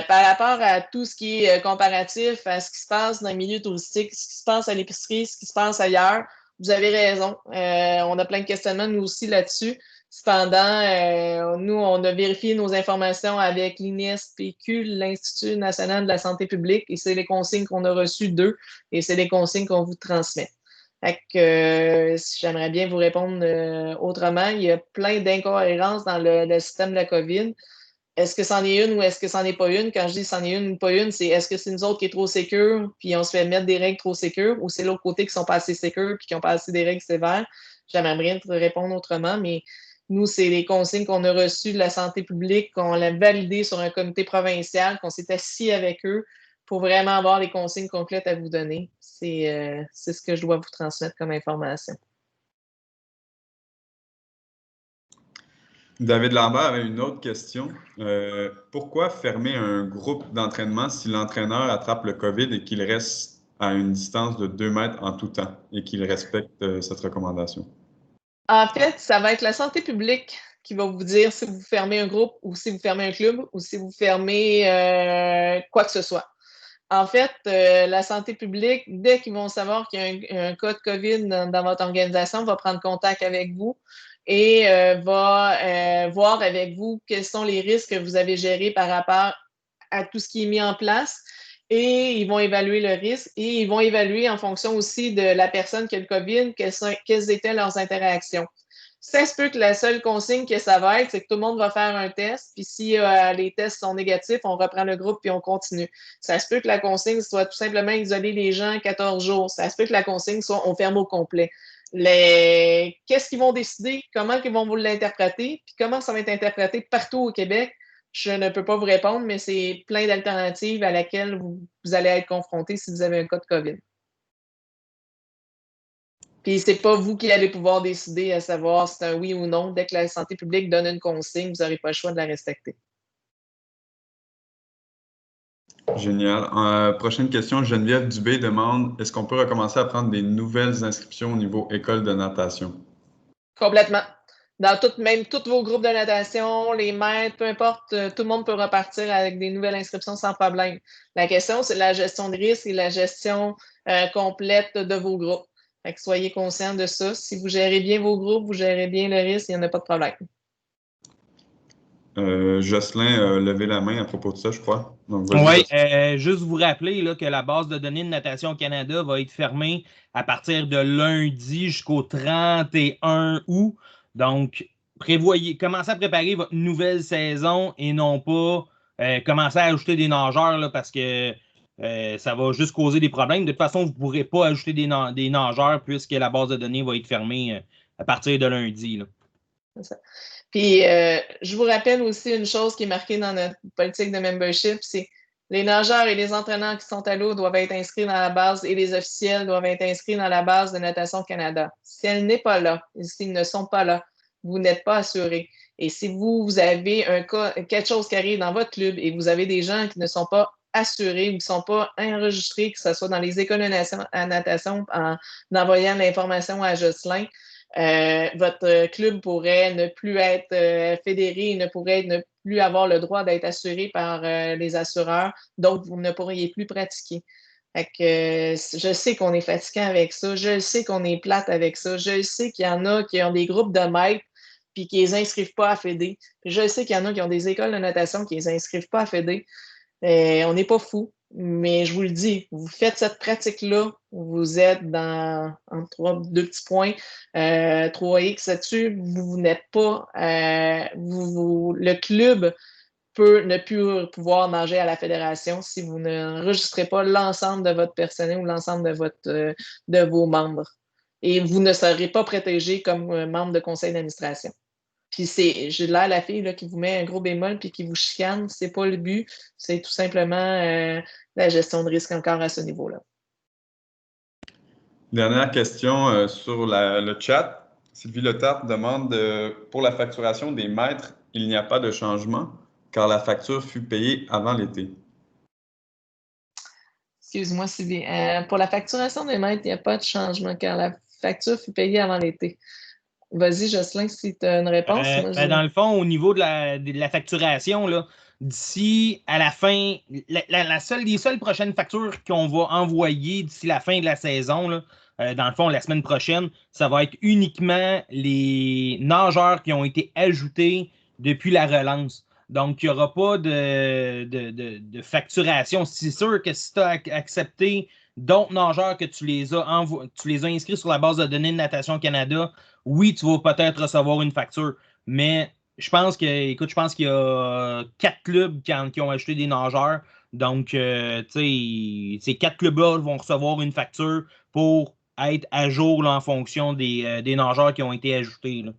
Par rapport à tout ce qui est comparatif à ce qui se passe dans le milieu touristique, ce qui se passe à l'épicerie, ce qui se passe ailleurs, vous avez raison. On a plein de questionnements, nous aussi, là-dessus. Cependant, nous, on a vérifié nos informations avec l'INESPQ, l'Institut national de la santé publique, et c'est les consignes qu'on a reçues d'eux, et c'est les consignes qu'on vous transmet. Fait que, j'aimerais bien vous répondre autrement. Il y a plein d'incohérences dans le système de la COVID. Est-ce que c'en est une ou est-ce que c'en est pas une? Quand je dis c'en est une ou pas une, c'est est-ce que c'est nous autres qui est trop sécure, puis on se fait mettre des règles trop sécures, ou c'est l'autre côté qui sont pas assez sécures, puis qui ont pas assez des règles sévères? J'aimerais bien te répondre autrement, mais nous, c'est les consignes qu'on a reçues de la santé publique, qu'on l'a validées sur un comité provincial, qu'on s'est assis avec eux pour vraiment avoir les consignes complètes à vous donner. C'est ce que je dois vous transmettre comme information. David Lambert avait une autre question. Pourquoi fermer un groupe d'entraînement si l'entraîneur attrape le COVID et qu'il reste à une distance de 2 mètres en tout temps et qu'il respecte cette recommandation? En fait, ça va être la santé publique qui va vous dire si vous fermez un groupe ou si vous fermez un club ou si vous fermez quoi que ce soit. En fait, la santé publique, dès qu'ils vont savoir qu'il y a un cas de COVID dans votre organisation, va prendre contact avec vous et va voir avec vous quels sont les risques que vous avez gérés par rapport à tout ce qui est mis en place. Et ils vont évaluer le risque et ils vont évaluer en fonction aussi de la personne qui a le COVID, quelles étaient leurs interactions. Ça se peut que la seule consigne que ça va être, c'est que tout le monde va faire un test, puis si les tests sont négatifs, on reprend le groupe puis on continue. Ça se peut que la consigne soit tout simplement isoler les gens 14 jours. Ça se peut que la consigne soit on ferme au complet. Qu'est-ce qu'ils vont décider, comment ils vont vous l'interpréter, puis comment ça va être interprété partout au Québec, je ne peux pas vous répondre, mais c'est plein d'alternatives à laquelle vous allez être confrontés si vous avez un cas de COVID. Puis c'est pas vous qui allez pouvoir décider à savoir si c'est un oui ou non. Dès que la santé publique donne une consigne, vous n'aurez pas le choix de la respecter. Génial. Prochaine question, Geneviève Dubé demande, est-ce qu'on peut recommencer à prendre des nouvelles inscriptions au niveau école de natation? Complètement. Même tous vos groupes de natation, les maîtres, peu importe, tout le monde peut repartir avec des nouvelles inscriptions sans problème. La question, c'est la gestion de risque et la gestion complète de vos groupes. Fait que soyez conscients de ça. Si vous gérez bien vos groupes, vous gérez bien le risque, il n'y en a pas de problème. Jocelyn a levé la main à propos de ça, je crois. Donc, Oui, juste vous rappeler là, que la base de données de Natation Canada va être fermée à partir de lundi jusqu'au 31 août. Donc, commencez à préparer votre nouvelle saison et non pas commencer à ajouter des nageurs là, parce que ça va juste causer des problèmes. De toute façon, vous ne pourrez pas ajouter des nageurs puisque la base de données va être fermée à partir de lundi. Là. C'est ça. Puis, je vous rappelle aussi une chose qui est marquée dans notre politique de membership, c'est les nageurs et les entraîneurs qui sont à l'eau doivent être inscrits dans la base et les officiels doivent être inscrits dans la base de Natation Canada. Si elle n'est pas là, s'ils ne sont pas là, vous n'êtes pas assuré. Et si vous avez quelque chose qui arrive dans votre club et vous avez des gens qui ne sont pas assurés ou qui ne sont pas enregistrés, que ce soit dans les écoles de natation en envoyant l'information à Jocelyn, votre club pourrait ne plus être fédéré, ne plus avoir le droit d'être assuré par les assureurs, donc vous ne pourriez plus pratiquer. Fait que, je sais qu'on est fatiguant avec ça, je sais qu'on est plate avec ça, je sais qu'il y en a qui ont des groupes de maîtres puis qui les inscrivent pas à Fédé. Puis je sais qu'il y en a qui ont des écoles de natation qui les inscrivent pas à Fédé. On n'est pas fous. Mais je vous le dis, vous faites cette pratique-là, vous êtes dans deux petits points, 3X là-dessus, vous n'êtes pas, le club peut ne plus pouvoir nager à la fédération si vous n'enregistrez pas l'ensemble de votre personnel ou l'ensemble de vos membres. Et vous ne serez pas protégé comme membre de conseil d'administration. Puis j'ai l'air la fille là, qui vous met un gros bémol puis qui vous chicane. C'est pas le but. C'est tout simplement la gestion de risque encore à ce niveau-là. Dernière question sur le chat. Sylvie Letarte demande pour la facturation des maîtres, il n'y a pas de changement car la facture fut payée avant l'été. Excuse-moi, Sylvie. Pour la facturation des maîtres, il n'y a pas de changement car la facture fut payée avant l'été. Vas-y, Jocelyn, si tu as une réponse. Dans le fond, au niveau de la facturation, là, d'ici à la fin, les seules prochaines factures qu'on va envoyer d'ici la fin de la saison, là, dans le fond, la semaine prochaine, ça va être uniquement les nageurs qui ont été ajoutés depuis la relance. Donc, il n'y aura pas de facturation. C'est sûr que si tu as accepté d'autres nageurs que tu les as inscrits sur la base de données de Natation Canada, oui, tu vas peut-être recevoir une facture. Mais je pense qu'il y a 4 clubs qui ont acheté des nageurs. Donc, ces 4 clubs-là vont recevoir une facture pour être à jour là, en fonction des nageurs qui ont été ajoutés. Là.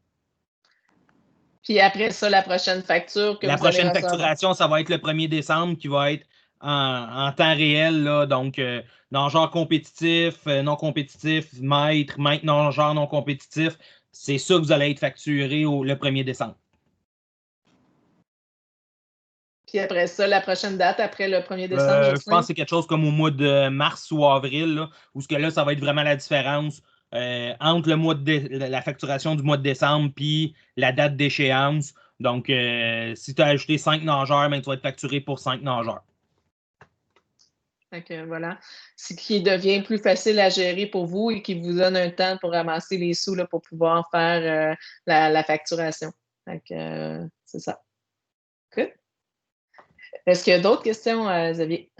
Puis après ça, la prochaine facture que la vous allez prochaine recevoir. Facturation, ça va être le 1er décembre qui va être en temps réel. Là, donc, nageurs compétitifs, non compétitifs, maître nageurs non compétitifs. C'est ça que vous allez être facturé le 1er décembre. Puis après ça, la prochaine date, après le 1er décembre, je pense que c'est quelque chose comme au mois de mars ou avril, là, où ça va être vraiment la différence entre la facturation du mois de décembre puis la date d'échéance. Donc, si tu as ajouté 5 nageurs, ben, tu vas être facturé pour 5 nageurs. Donc, voilà. Ce qui devient plus facile à gérer pour vous et qui vous donne un temps pour ramasser les sous là, pour pouvoir faire la facturation. Donc, c'est ça. Good. Est-ce qu'il y a d'autres questions, Xavier?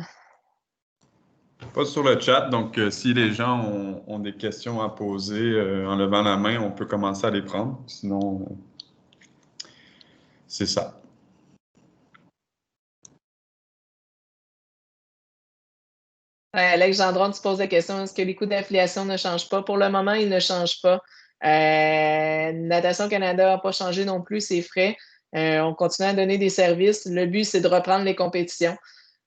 Pas sur le chat, donc si les gens ont des questions à poser en levant la main, on peut commencer à les prendre. Sinon, c'est ça. Alex Gendron, tu poses la question, est-ce que les coûts d'affiliation ne changent pas? Pour le moment, ils ne changent pas. Natation Canada n'a pas changé non plus ses frais. On continue à donner des services. Le but, c'est de reprendre les compétitions.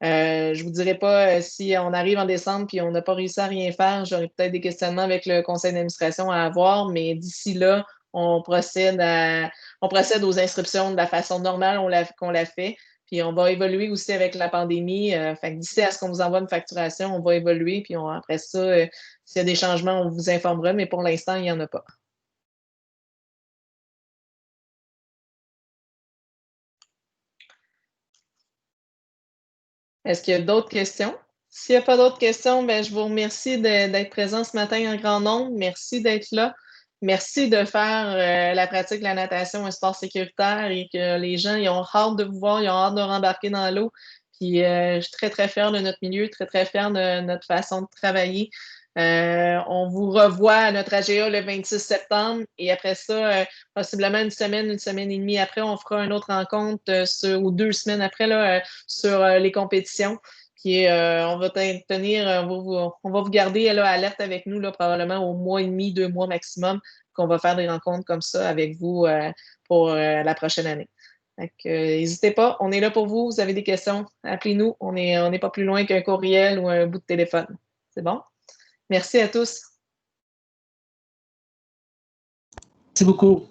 Je ne vous dirai pas si on arrive en décembre et on n'a pas réussi à rien faire, j'aurai peut-être des questionnements avec le conseil d'administration à avoir, mais d'ici là, on procède aux inscriptions de la façon normale qu'on l'a fait. Puis on va évoluer aussi avec la pandémie. Fait que d'ici à ce qu'on vous envoie une facturation, on va évoluer. Puis après ça, s'il y a des changements, on vous informera, mais pour l'instant, il n'y en a pas. Est-ce qu'il y a d'autres questions? S'il n'y a pas d'autres questions, ben, je vous remercie d'être présent ce matin en grand nombre. Merci d'être là. Merci de faire la pratique de la natation un sport sécuritaire et que les gens ils ont hâte de vous voir, ils ont hâte de rembarquer dans l'eau. Puis je suis très, très fière de notre milieu, très, très fière de notre façon de travailler. On vous revoit à notre AGA le 26 septembre et après ça, possiblement une semaine et demie après, on fera une autre rencontre ou 2 semaines après là, sur les compétitions. Puis on va on va vous garder là, alerte avec nous là, probablement au mois et demi, 2 mois maximum, qu'on va faire des rencontres comme ça avec vous pour la prochaine année. N'hésitez pas, on est là pour vous. Vous avez des questions, appelez-nous. On n'est pas plus loin qu'un courriel ou un bout de téléphone. C'est bon? Merci à tous. Merci beaucoup.